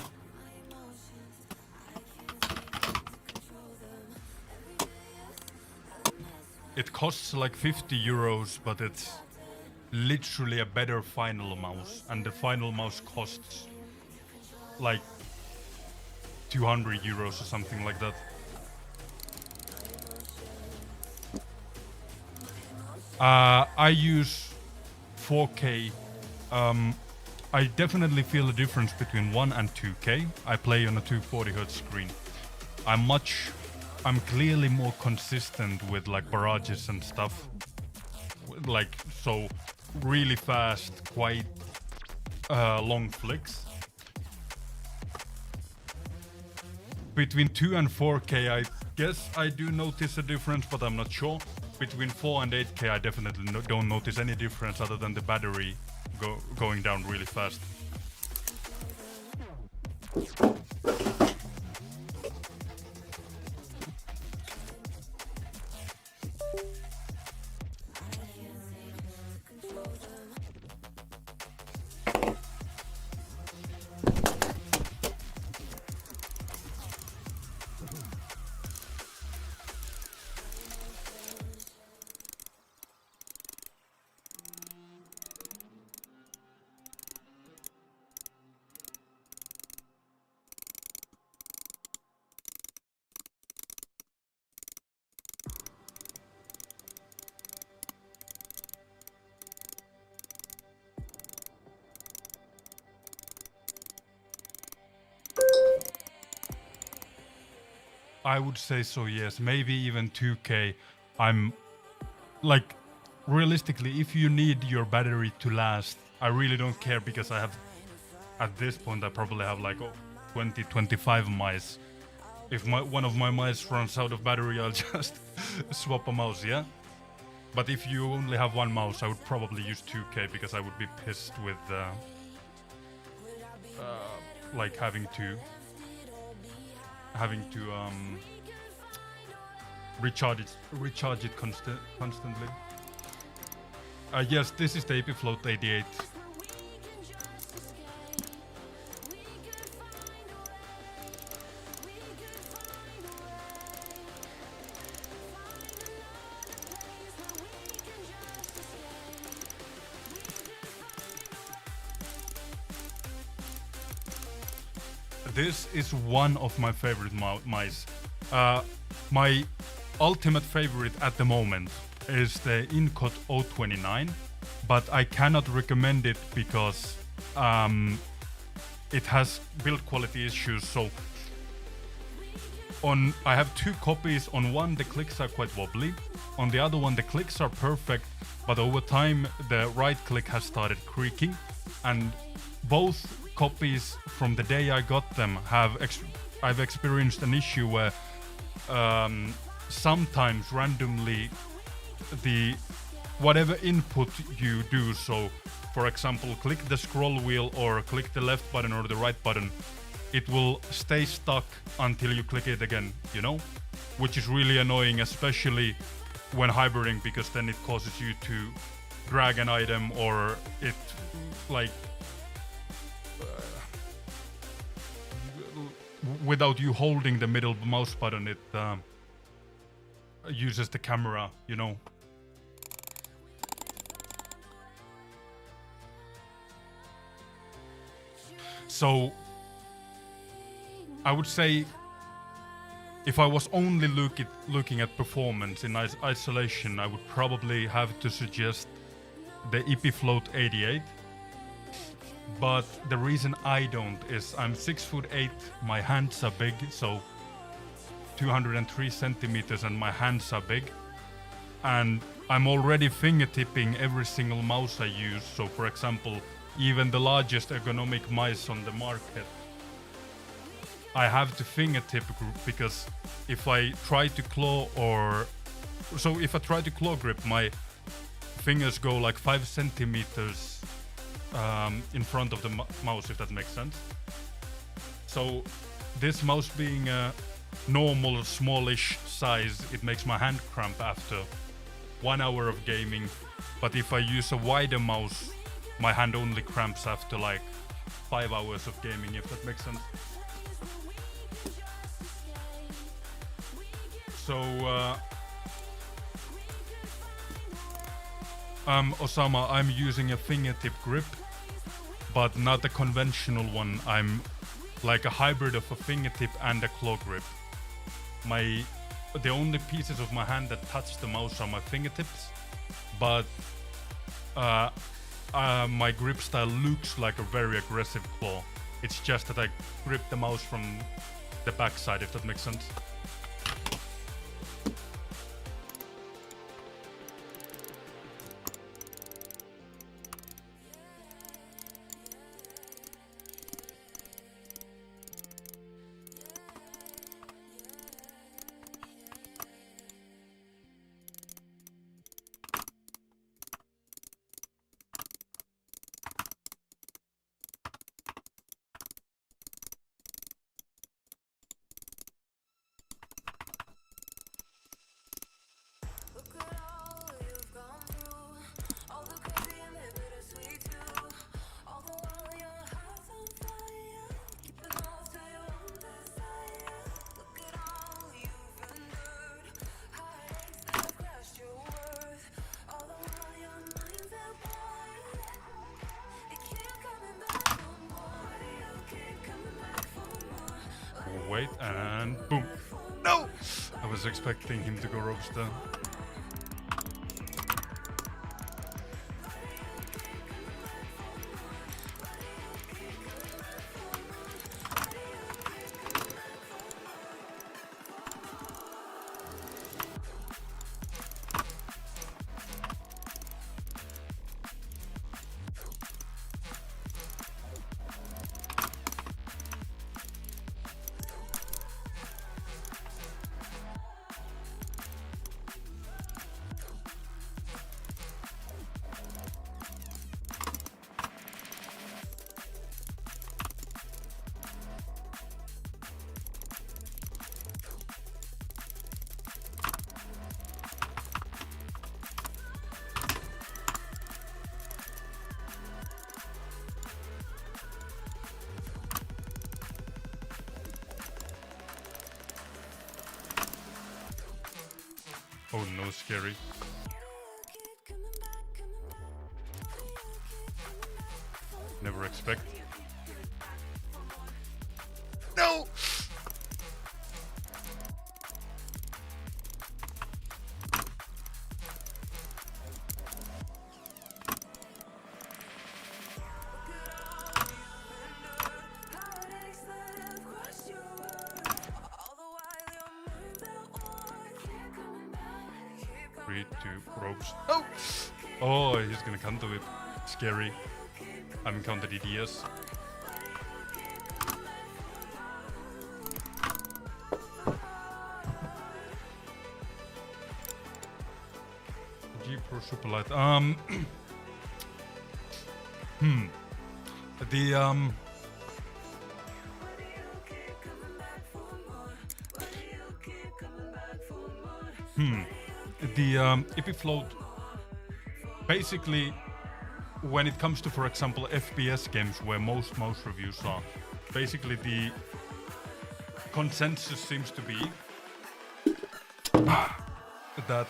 It costs like 50 euros, but it's literally a better final mouse, and the final mouse costs like 200 euros or something like that. I use 4K. I definitely feel a difference between 1 and 2K. I play on a 240Hz screen. I'm clearly more consistent with like barrages and stuff. Like, so really fast, quite long flicks. Between 2 and 4K, I guess I do notice a difference, but I'm not sure. Between 4 and 8K, I definitely don't notice any difference other than the battery going down really fast. I would say so, yes. Maybe even 2K. I'm like, realistically, if you need your battery to last, I really don't care, because I have, at this point, I probably have like 20, 25 mice. If one of my mice runs out of battery, I'll just swap a mouse, yeah? But if you only have one mouse, I would probably use 2K, because I would be pissed with like having to recharge it constantly. Yes, this is the EpiFloat 88. This is one of my favorite mice. My ultimate favorite at the moment is the Incot 029, but I cannot recommend it because it has build quality issues. So I have two copies. On one, the clicks are quite wobbly. On the other one, the clicks are perfect, but over time the right click has started creaking, and both copies from the day I got them I've experienced an issue where sometimes randomly the whatever input you do, so for example click the scroll wheel or click the left button or the right button, it will stay stuck until you click it again, you know, which is really annoying, especially when hybriding, because then it causes you to drag an item, or it like without you holding the middle mouse button, it uses the camera, you know. So I would say if I was only looking at performance in isolation, I would probably have to suggest the EpiFloat 88. But the reason I don't is I'm 6'8", my hands are big, so 203 centimeters, and my hands are big. And I'm already fingertipping every single mouse I use. So for example, even the largest ergonomic mice on the market, I have to fingertip because if I try to claw grip, my fingers go like 5 centimeters in front of the mouse, if that makes sense. So this mouse being a normal smallish size, it makes my hand cramp after 1 hour of gaming. But if I use a wider mouse, my hand only cramps after like 5 hours of gaming, if that makes sense. So Osama, I'm using a fingertip grip, but not a conventional one. I'm like a hybrid of a fingertip and a claw grip. The only pieces of my hand that touch the mouse are my fingertips, but my grip style looks like a very aggressive claw. It's just that I grip the mouse from the backside, if that makes sense. Wait, and boom. No! I was expecting him to go roaster. Oh no, scary. Never expect. No! Three, two, ropes. Oh! Oh, he's gonna counter it. Scary. I haven't countered EDS. G Pro Super Light. The EpiFloat, basically, when it comes to, for example, FPS games, where most mouse reviews are, basically the consensus seems to be that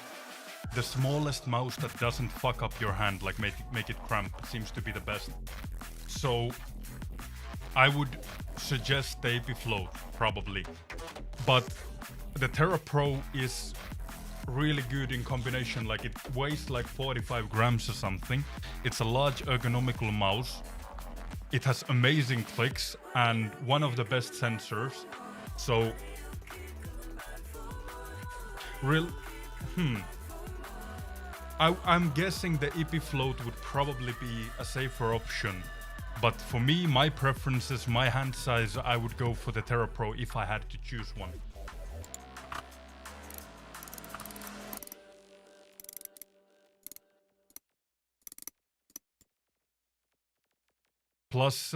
the smallest mouse that doesn't fuck up your hand, like make it cramp, seems to be the best. So I would suggest the EpiFloat, probably. But the Terra Pro is really good in combination. Like it weighs like 45 grams or something. It's a large ergonomical mouse. It has amazing clicks and one of the best sensors. So I'm guessing the EP Float would probably be a safer option. But for me, my preferences, my hand size, I would go for the Terra Pro if I had to choose one. Plus,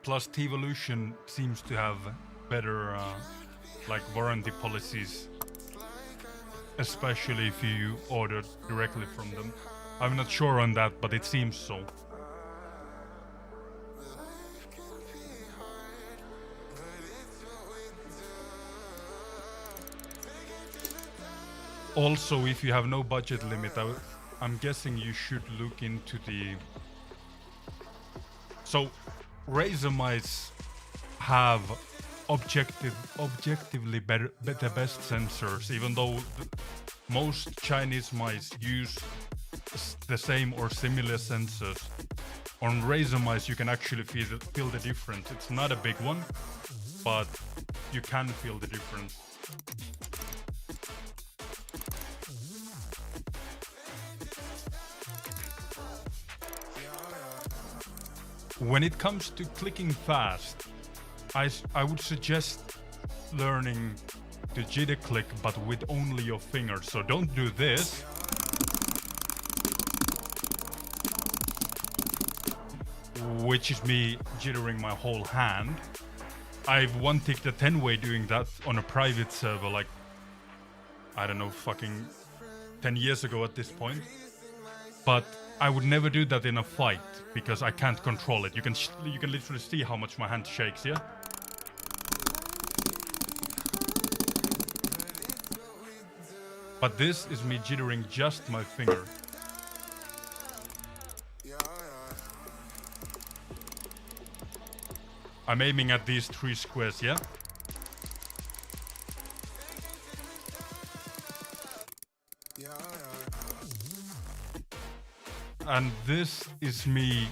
plus T-Evolution seems to have better like warranty policies, especially if you order directly from them. I'm not sure on that, but it seems so. Also, if you have no budget limit, I'm guessing you should look into the... So, Razer mice have objectively the best sensors, even though most Chinese mice use the same or similar sensors. On Razer mice, you can actually feel the difference. It's not a big one, but you can feel the difference. When it comes to clicking fast, I would suggest learning to jitter click, but with only your fingers. So don't do this. Which is me jittering my whole hand. I've one-ticked a 10-way doing that on a private server, like, I don't know, fucking 10 years ago at this point. But I would never do that in a fight because I can't control it. You can literally see how much my hand shakes, yeah? But this is me jittering just my finger. I'm aiming at these 3 squares, yeah? And this is me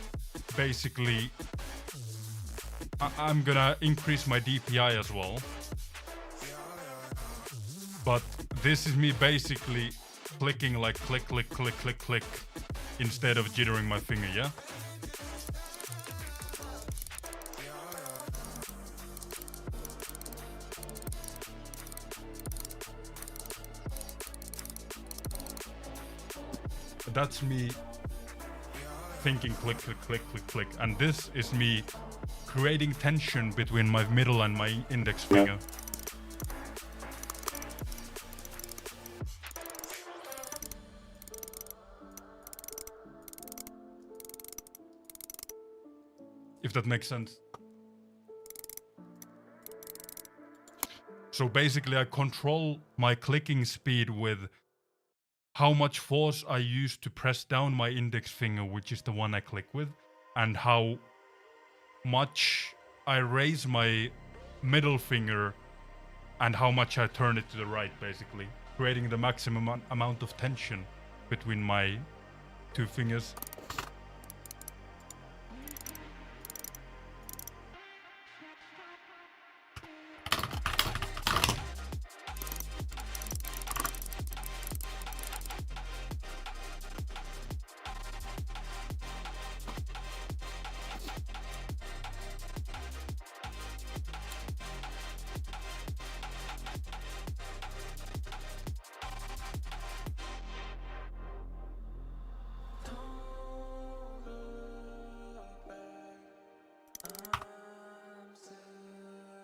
basically... I'm gonna increase my DPI as well. But this is me basically clicking like click, click, click, click, click, instead of jittering my finger, yeah? That's me thinking click, click, click, click, click. And this is me creating tension between my middle and my index finger. If that makes sense. So basically I control my clicking speed with how much force I use to press down my index finger, which is the one I click with, and how much I raise my middle finger and how much I turn it to the right, basically, creating the maximum amount of tension between my 2 fingers.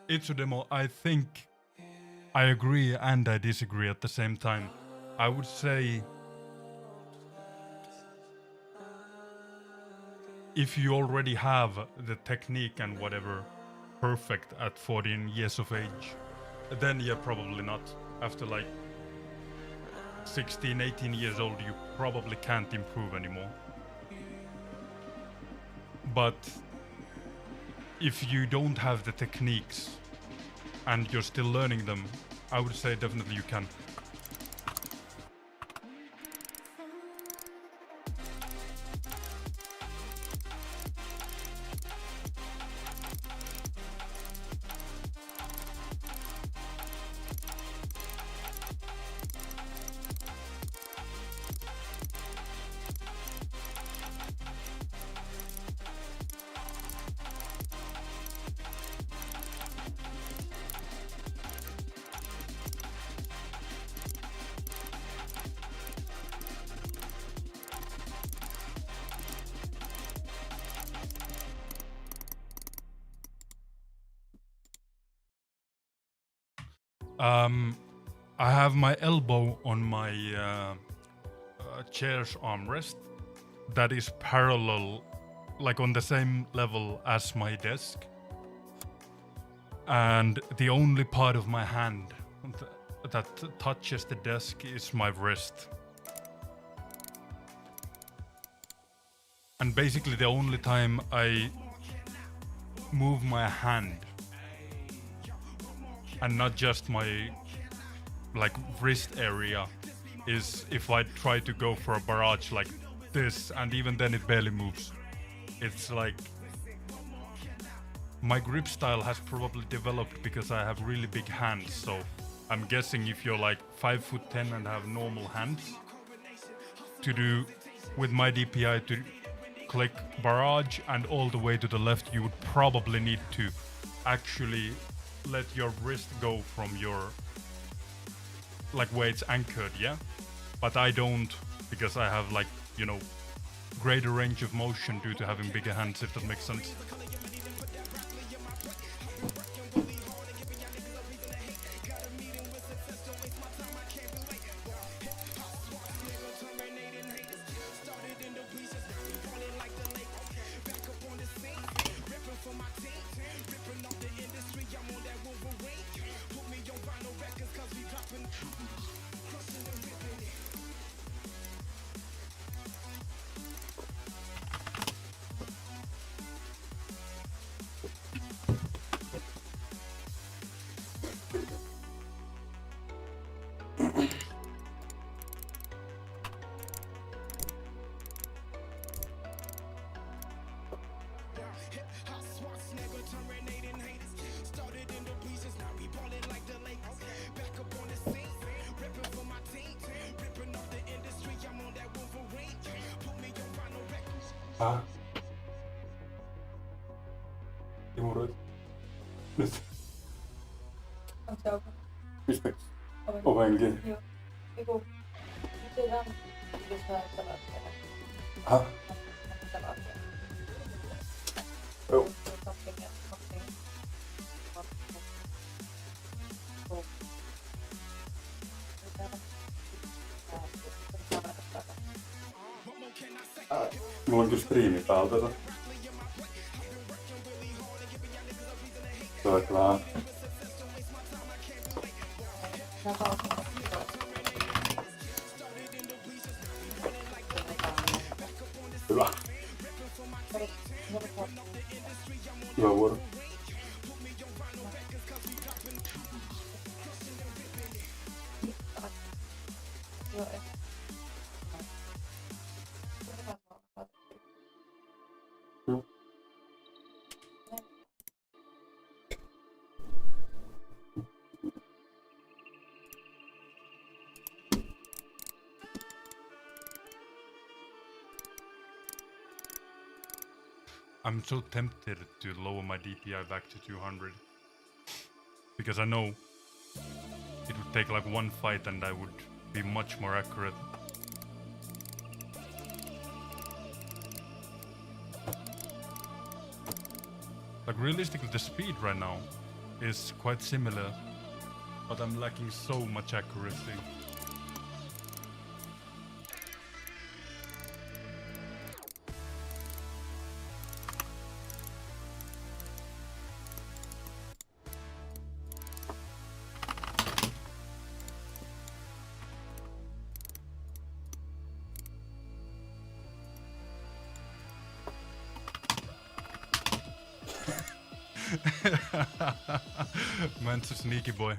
Itsudemo, I think I agree and I disagree at the same time. I would say if you already have the technique and whatever perfect at 14 years of age, then yeah, probably not. After like 16, 18 years old, you probably can't improve anymore. But if you don't have the techniques and you're still learning them, I would say definitely you can. I have my elbow on my chair's armrest that is parallel, like on the same level as my desk. And the only part of my hand that touches the desk is my wrist. And basically the only time I move my hand and not just my like wrist area is if I try to go for a barrage like this, and even then it barely moves. It's like my grip style has probably developed because I have really big hands, so I'm guessing if you're like 5'10" and have normal hands, to do with my DPI to click barrage and all the way to the left, you would probably need to actually let your wrist go from your, like where it's anchored, yeah? But I don't, because I have like, you know, greater range of motion due to having bigger hands, if that makes sense. Imuroit. Nyt. Onko se auki? Pistäks Oven. ovenkin? Joo. Eiku, miten on? Jos sä tavat siellä. Aha. Tavat siellä. Joo. Mulla on kyllä striimi päältä. Se on ehkä vähän... Hyvä. Hyvä vuoro. I'm so tempted to lower my DPI back to 200 because I know it would take like one fight and I would be much more accurate. Like realistically, the speed right now is quite similar, but I'm lacking so much accuracy. Man's a sneaky boy.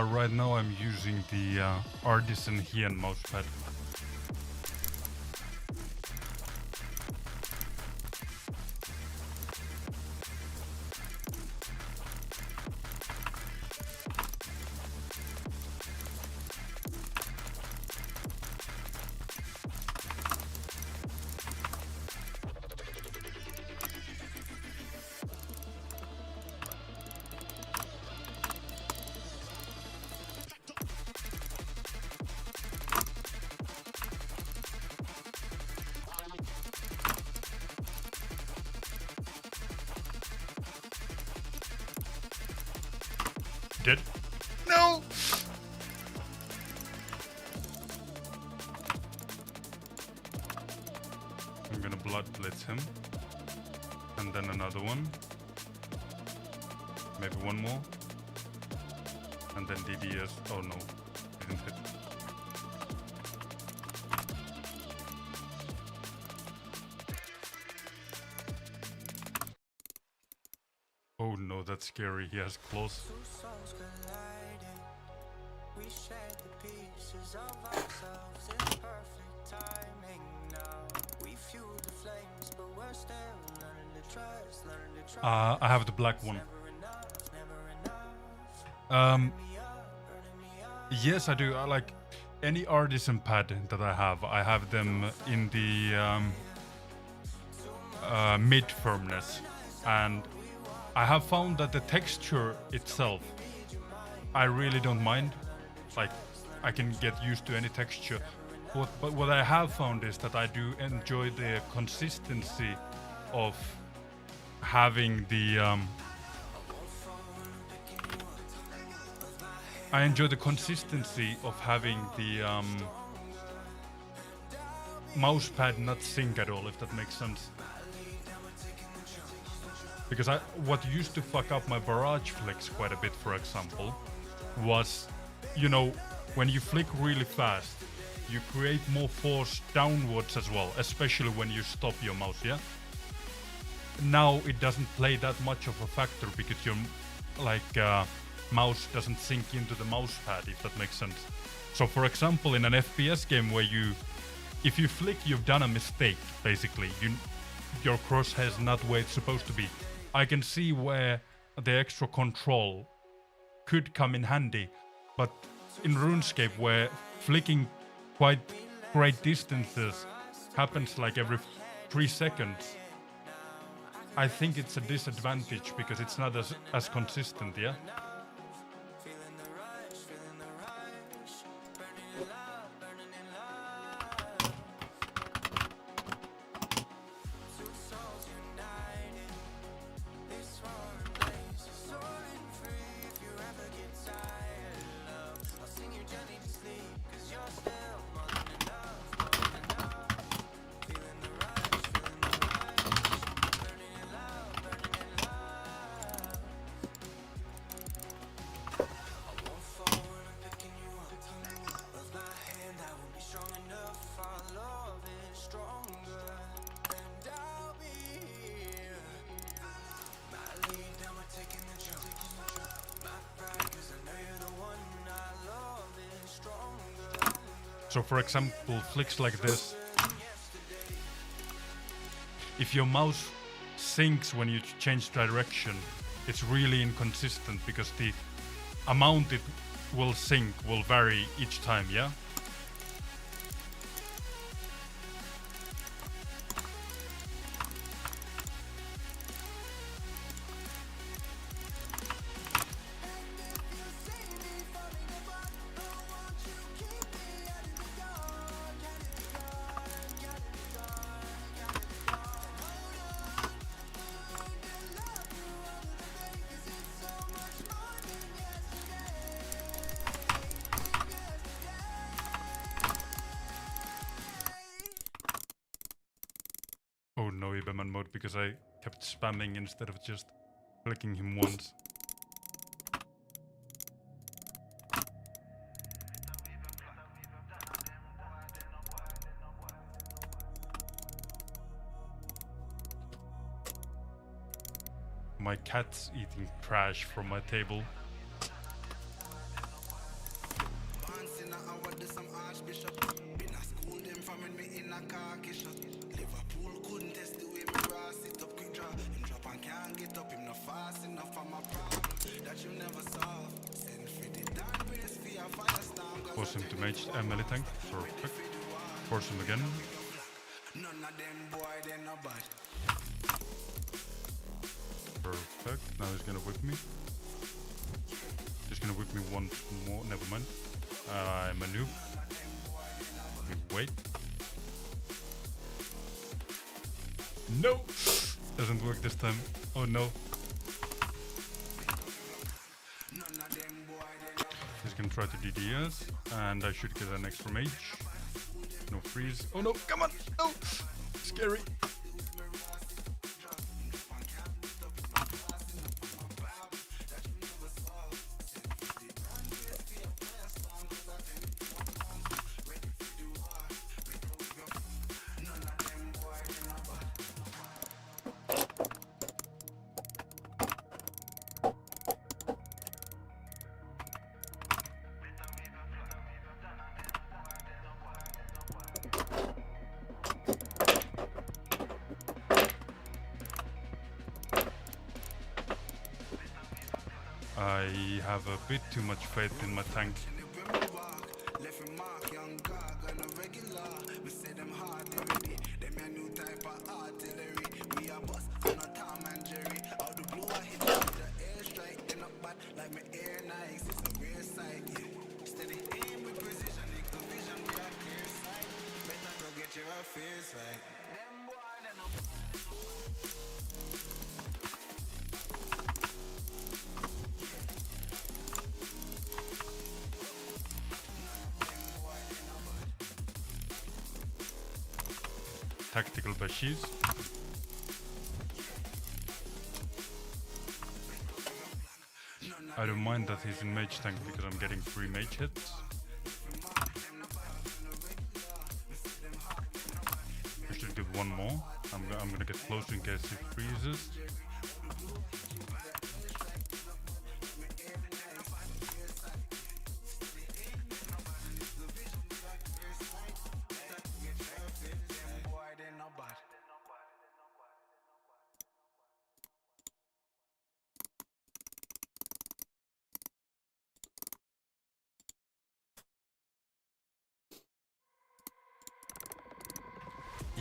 Right now I'm using the Artisan Hien mousepad. Dead? No! I'm gonna blood blitz him. And then another one. Maybe one more. And then DDS. Oh no, didn't hit. Oh no, that's scary. He has claws. Souls colliding. We shared the pieces of ourselves in perfect timing now. We fueled the flames, but we're still learning to trust, learning to trust. I have the black one. Never enough, never enough. Yes, I do. I like any artisan pad that I have them in the mid firmness, and I have found that the texture itself, I really don't mind. Like, I can get used to any texture. But what I have found is that I do enjoy the consistency of having the I enjoy the consistency of having the mouse pad not sync at all, if that makes sense. Because what used to fuck up my barrage flicks quite a bit, for example, was, you know, when you flick really fast, you create more force downwards as well, especially when you stop your mouse, yeah? Now it doesn't play that much of a factor because your mouse doesn't sink into the mouse pad, if that makes sense. So for example, in an FPS game where if you flick, you've done a mistake, basically. Your crosshair is not where it's supposed to be. I can see where the extra control could come in handy, but in RuneScape, where flicking quite great distances happens like every 3 seconds, I think it's a disadvantage because it's not as consistent, yeah? So for example, flicks like this, if your mouse sinks when you change direction, it's really inconsistent because the amount it will sink will vary each time, yeah? Oh no, Iberman mode, because I kept spamming instead of just clicking him once. My cat's eating trash from my table. Force him to mage melee tank. Perfect. Force him again. Perfect. Now he's gonna whip me. He's gonna whip me once more. Never mind. I'm a noob. Wait. No! Doesn't work this time. Oh no. He's gonna try to DDS, and I should get an extra mage. No freeze. Oh no, come on! No! Scary. I have a bit too much faith in my tank. Tactical Bashis. I don't mind that he's in mage tank because I'm getting 3 mage hits. I should get one more. I'm gonna get close in case he freezes.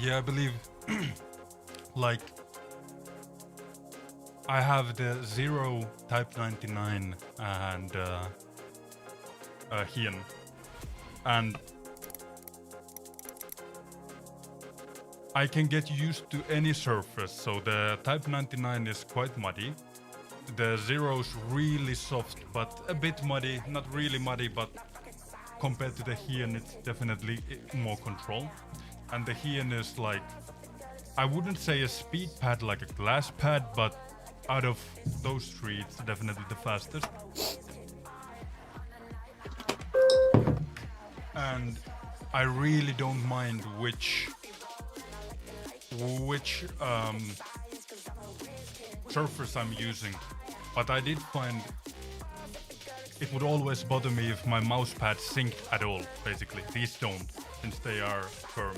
Yeah, I believe, like, I have the 0 Type 99 and Hien, and I can get used to any surface, so the Type 99 is quite muddy, the 0 is really soft but a bit muddy, not really muddy, but compared to the Hien it's definitely more control. And the Hien is like, I wouldn't say a speed pad like a glass pad, but out of those 3 it's definitely the fastest. And I really don't mind which surface I'm using, but I did find it would always bother me if my mouse pad synced at all, basically. These don't, since they are firm.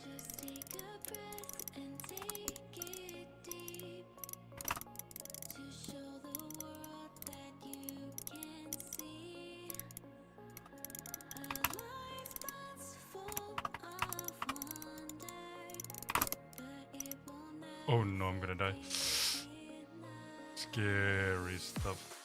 Just take a breath and take it deep to show the world that you can see a life that's full of wonder, but it will never Oh no, I'm gonna die. be enough. Scary stuff.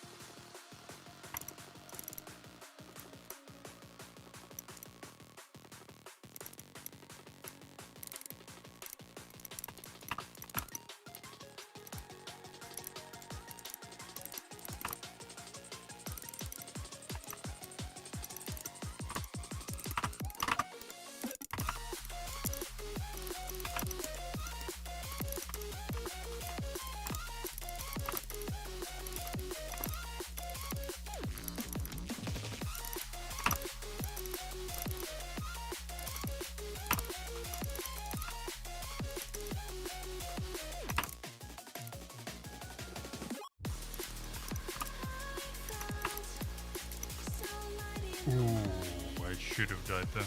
Ooh, I should have died there.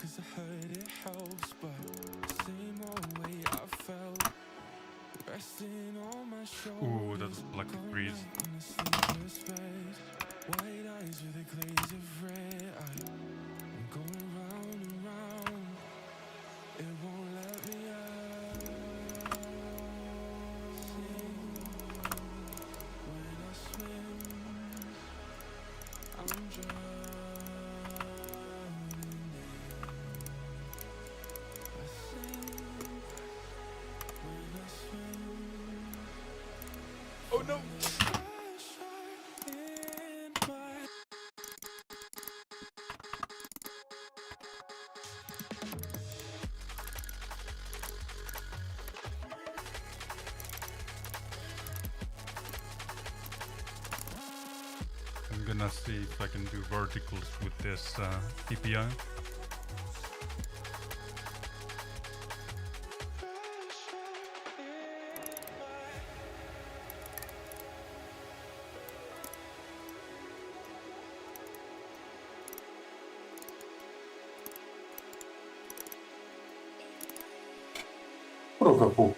cause I heard it helps, but same old way I felt. Resting on my shoulders. Ooh, that's Black Breeze. In a sleepless space. White eyes with a glaze of red. I'm going round and round. It won't let me out. Sing when I swim. I'm drowning in. I sing when I swim. Oh no! I'm gonna see if I can do verticals with this DPI. Provoku.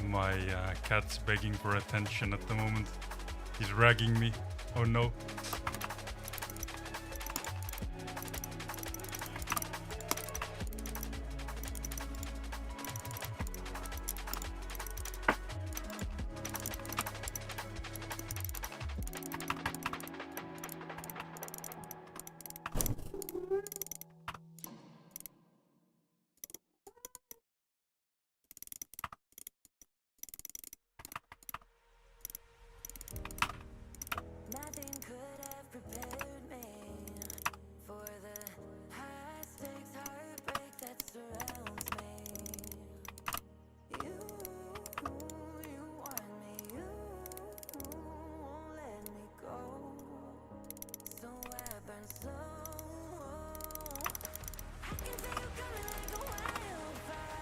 My cat's begging for attention at the moment. He's ragging me. Oh no. Nothing could have prepared me for the high stakes heartbreak that surrounds me. You want me, you won't let me go. So I burn slow. I can feel you coming like a wildfire.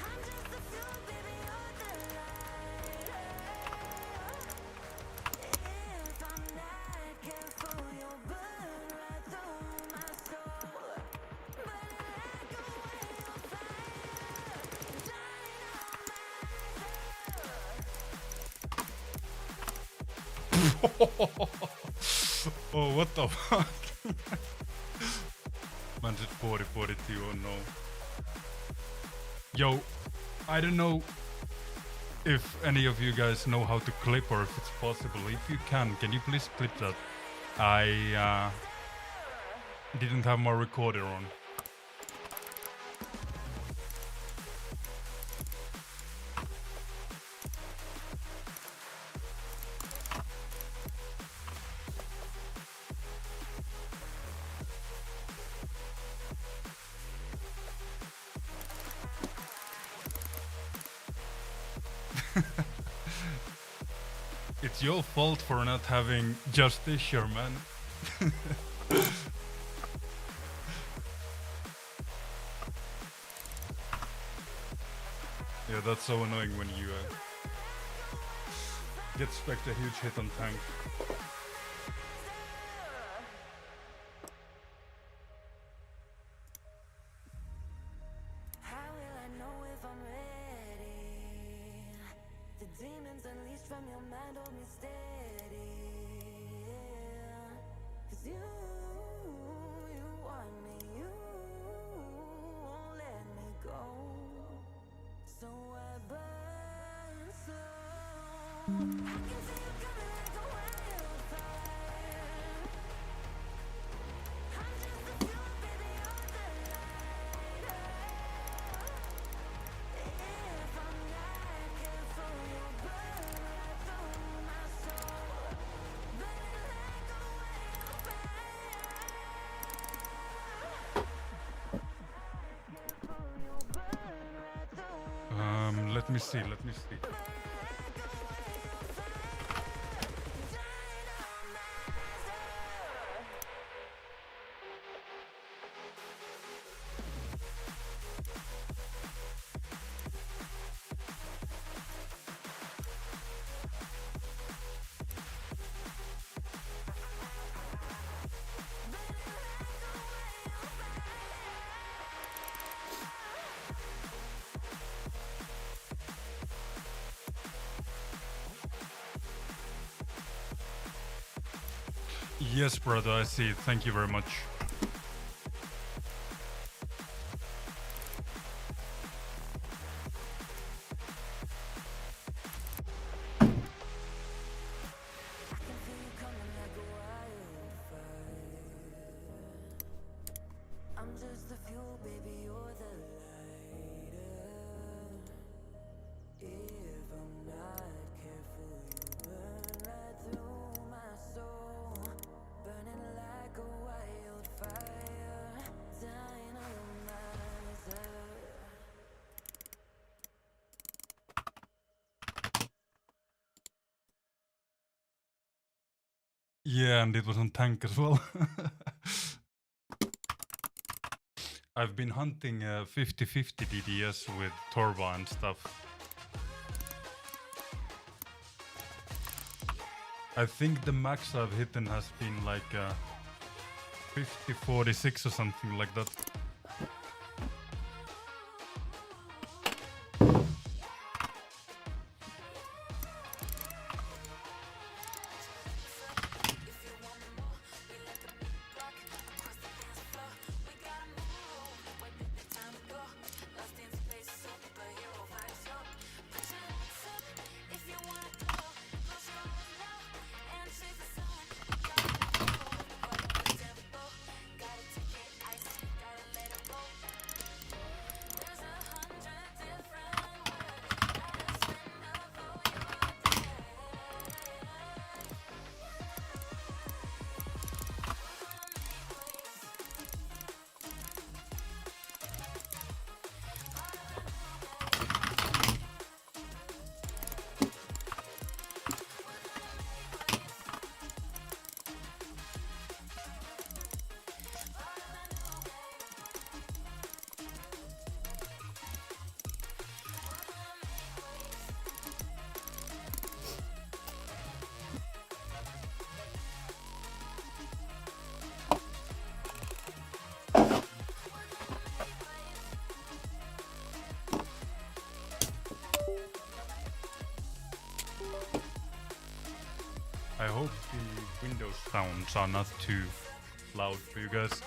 I'm just the fuel, baby, you're the light. If I'm not careful, you'll burn right through my soul. Burning like a wildfire. Oh, what the fuck? Man said 40, 42, oh no. Yo, I don't know if any of you guys know how to clip or if it's possible. If you can you please clip that? I didn't have my recorder on. It's your fault for not having just this shirt, man. Yeah, that's so annoying when you get spec'd a huge hit on tank. How will I know if I'm ready? The demons unleashed from your mind hold me steady. Cause you want me, you won't let me go. So I burn me see, let me see. Yes, brother, I see it. Thank you very much. I'm just the fuel, baby, you're the lighter. If I'm not careful, you burn right through my soul, burning like a wildfire, dying of myself. Yeah, and it was on tank as well. I've been hunting 50-50 DDS with Torva and stuff. I think the max I've hit has been like 50-46 or something like that. I hope the Windows sounds are not too loud for you guys.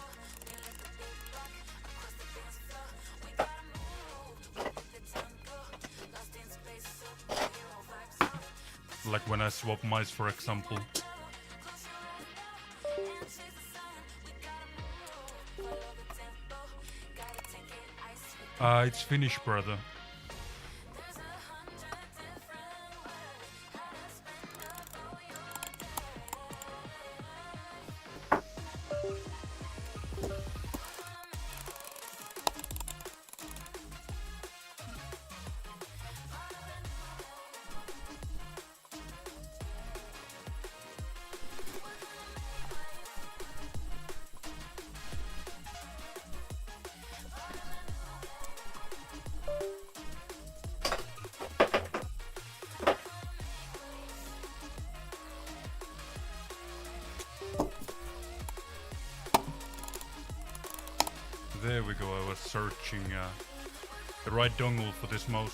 Like when I swap mice, for example. It's finished, brother. There we go, I was searching the right dongle for this mouse.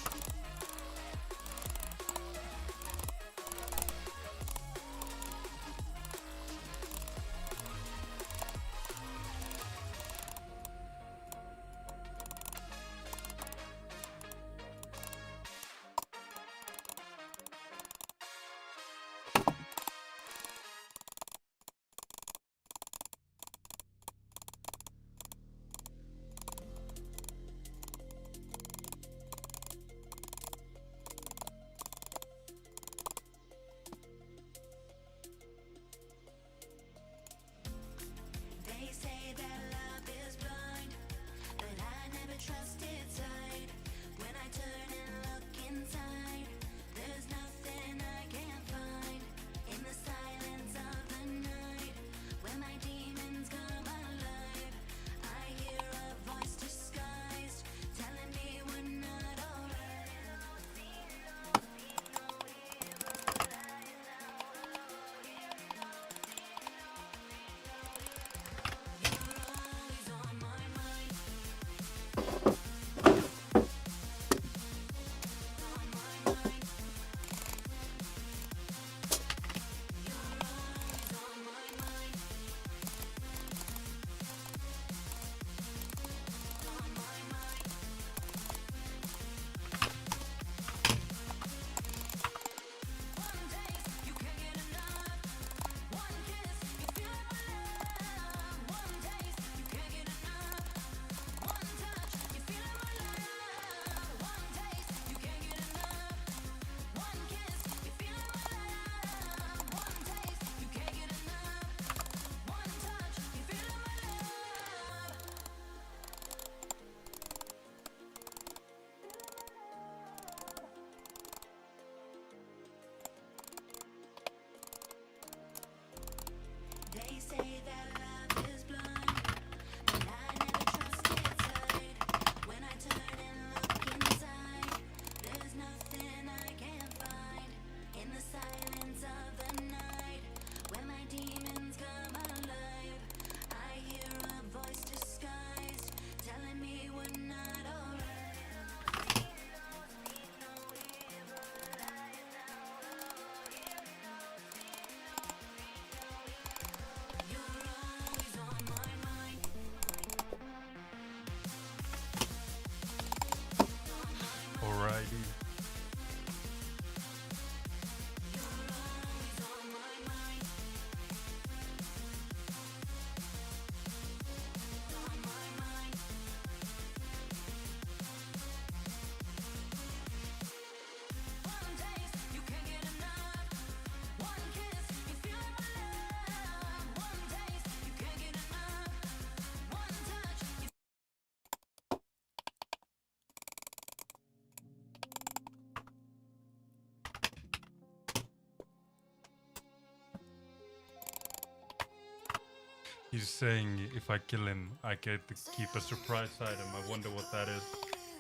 He's saying if I kill him, I get to keep a surprise item. I wonder what that is.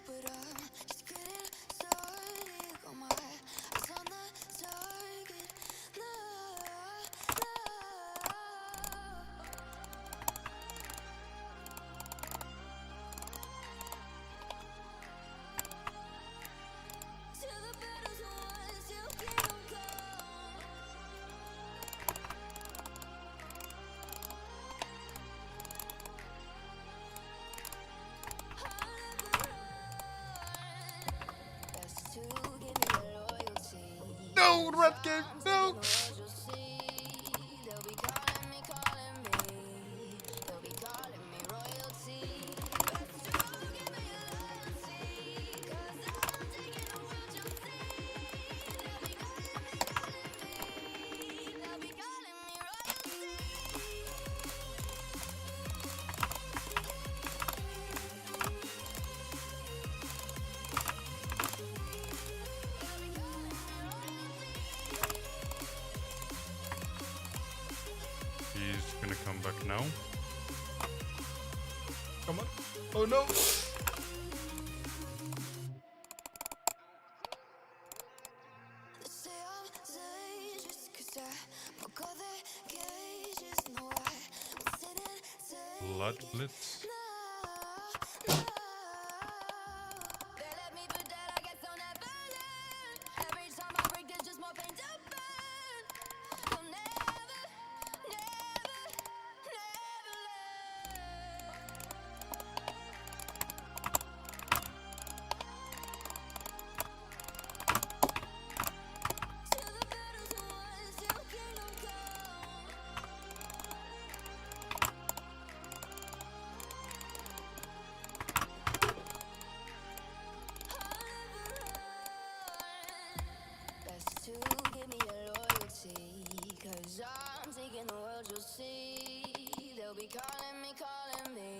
But I'm just getting started. Got my eyes on the target. Till the battle's won, till kingdom come. Best to give me your loyalty. No, red game, no. You'll see, they'll be calling me. They'll be calling me royalty. Best to give me your loyalty. 'Cause I'm taking the world, you'll see. They'll be calling me. They'll be calling me royalty. He's gonna come back now. Come on. Oh no. They say I'm dangerous 'cause I broke all their cages. No, I'm sitting safe. Blood blitz. They let me put that, I guess I'll never learn. Every time I break, there's just more pain to burn. I'll never learn. Till the battle's won, till kingdom come. Best to give me your loyalty. 'Cause I'm taking the world, you'll see. They'll be calling me.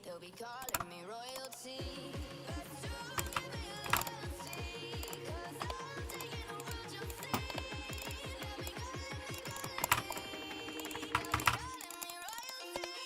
They'll be calling me royalty. Best to give me your loyalty. 'Cause I'm taking the world, you'll see. They'll be calling me. They'll be calling me royalty.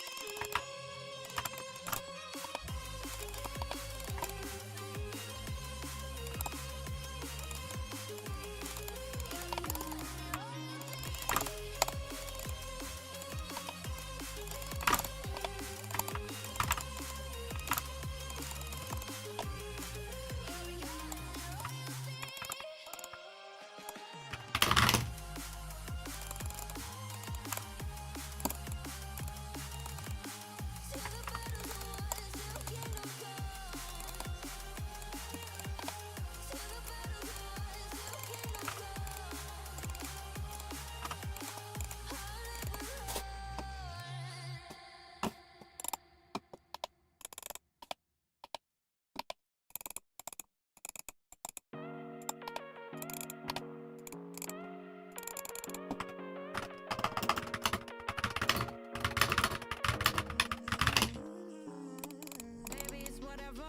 Baby, it's whatever.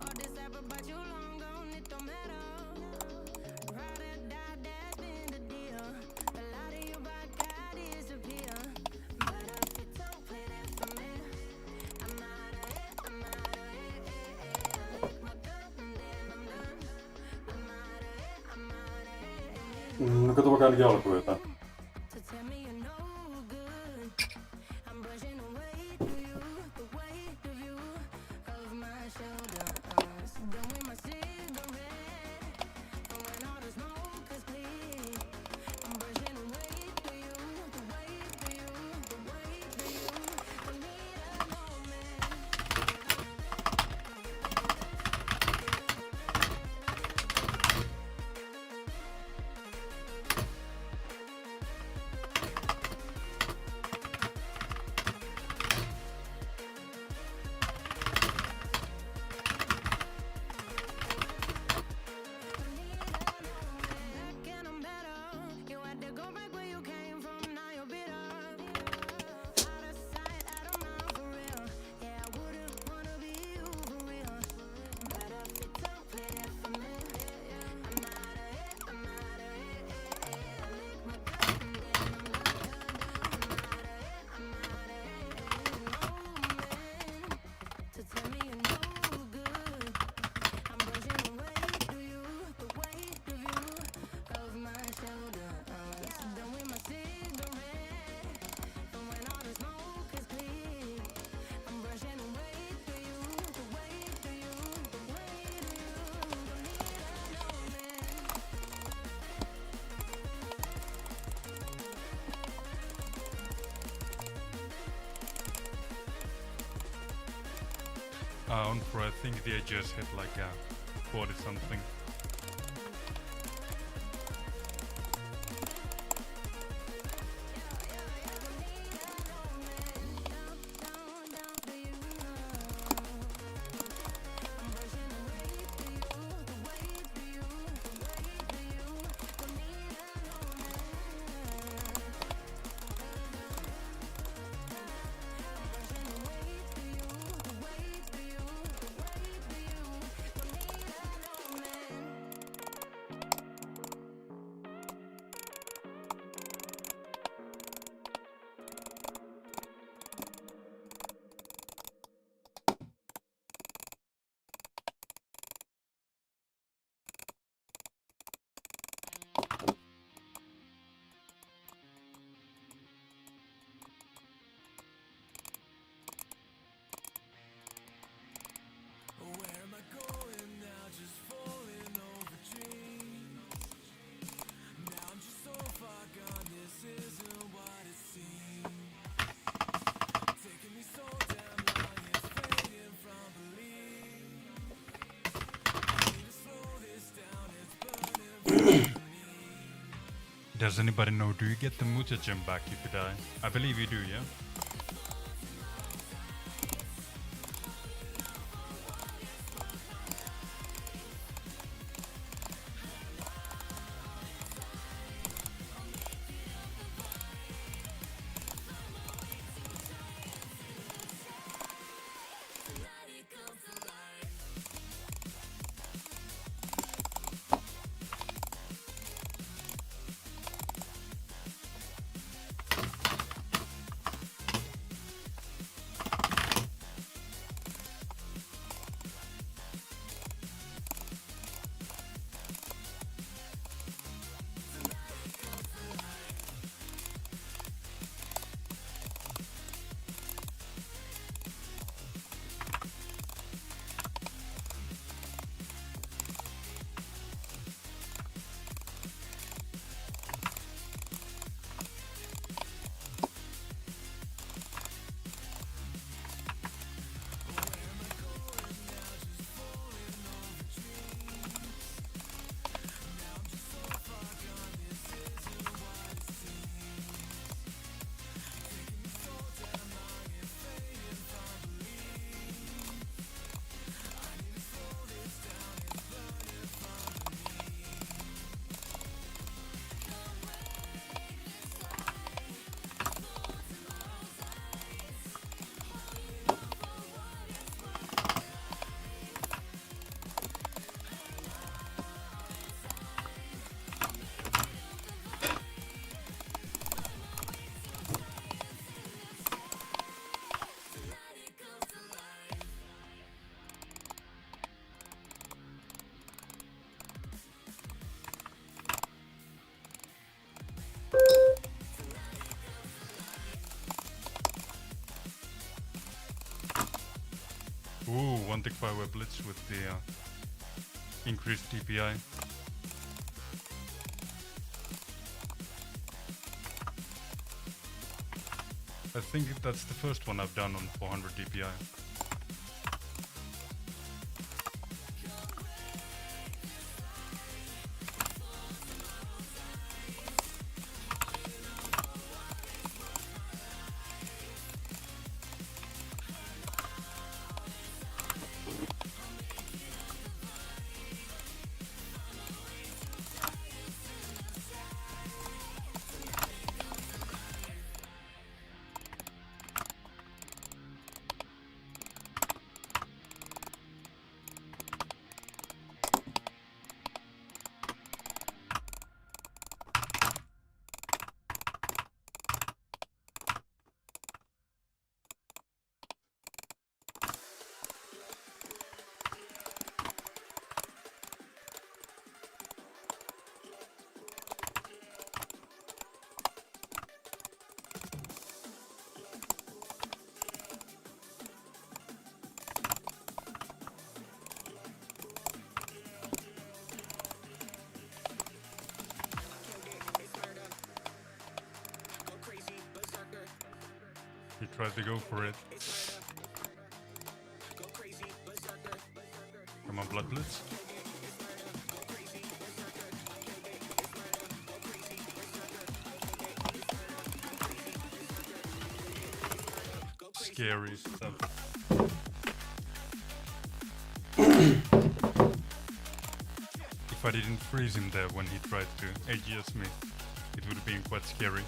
All this ever, but you long gone, it don't matter. Ride or die, that's been the deal. A lot of you by God disappear. But if you don't play that for me, I'm out of it, I'm out of it. I lick my gun and then I'm done. I'm out of it, I'm out of it. No kato vaikka ainakin alkuun jotain. So tell me you're no good. I'm brushing away through you, the weight of you, of my shoulders. Done with my cigarette, and when all the smoke is clear, I'm brushing away through you, the weight of you, the weight of you. I need a moment. On Pro, I think the edges hit like 40 something. Where am I going now? Just falling over dreams. Now I'm just so far gone, this isn't what it seems. Taking me so damn long, it's fading from belief. I need to slow this down, it's burning from me. Does anybody know, do you get the mutagen back if you die? I believe you do, yeah? Ooh, one tick power blitz with the increased DPI. I think that's the first one I've done on 400 DPI. He tries to go for it. Come on, Bloodlets. Scary stuff. If I didn't freeze him there when he tried to AGS me, it would have been quite scary.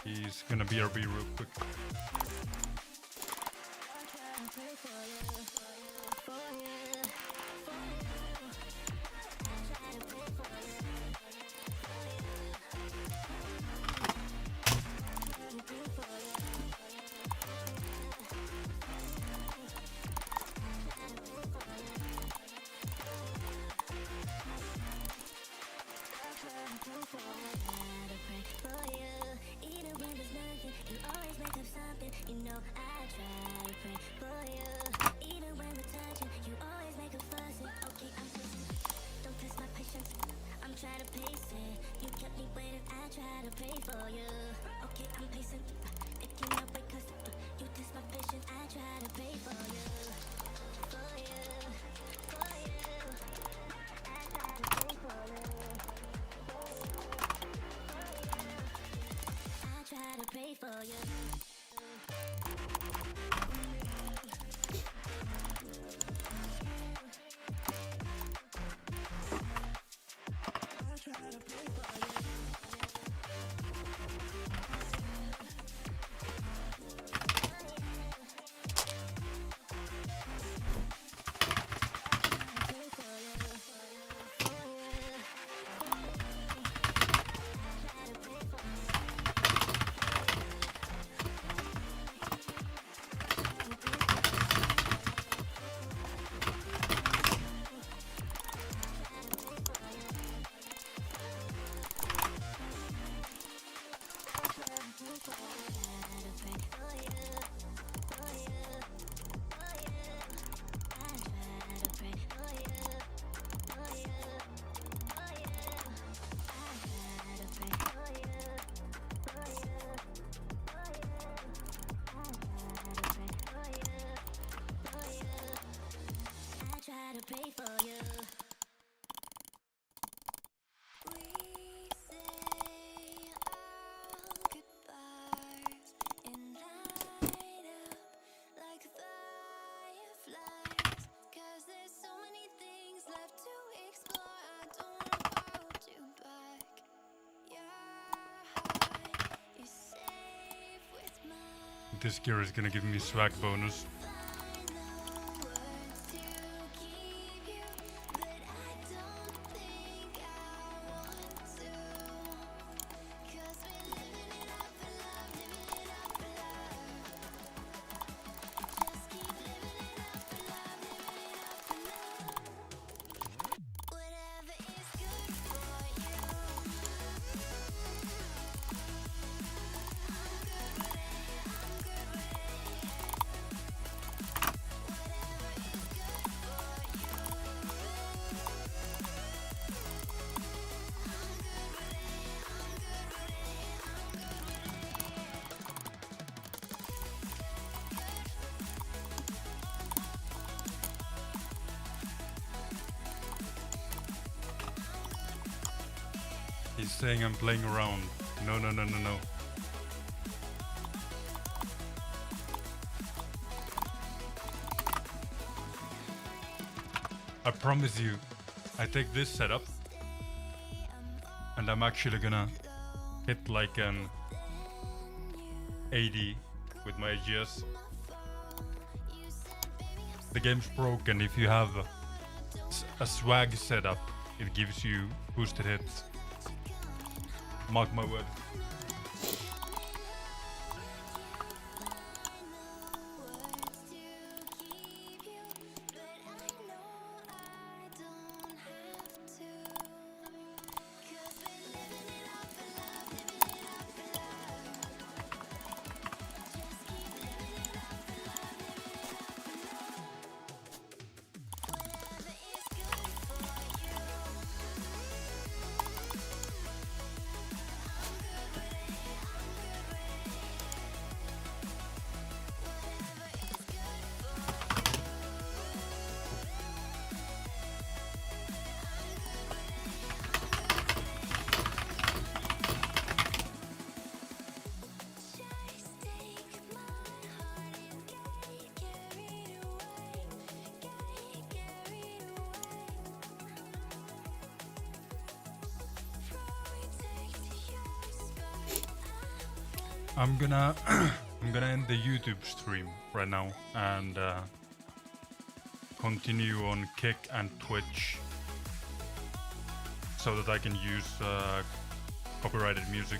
He's gonna BRB real quick. This gear is gonna give me swag bonus. He's saying I'm playing around. No, no, no, no, no. I promise you, I take this setup and I'm actually gonna hit like an 80 with my AGS. The game's broken. If you have a swag setup, it gives you boosted hits. Mark my word. I'm gonna I'm gonna end the YouTube stream right now and continue on Kick and Twitch so that I can use copyrighted music.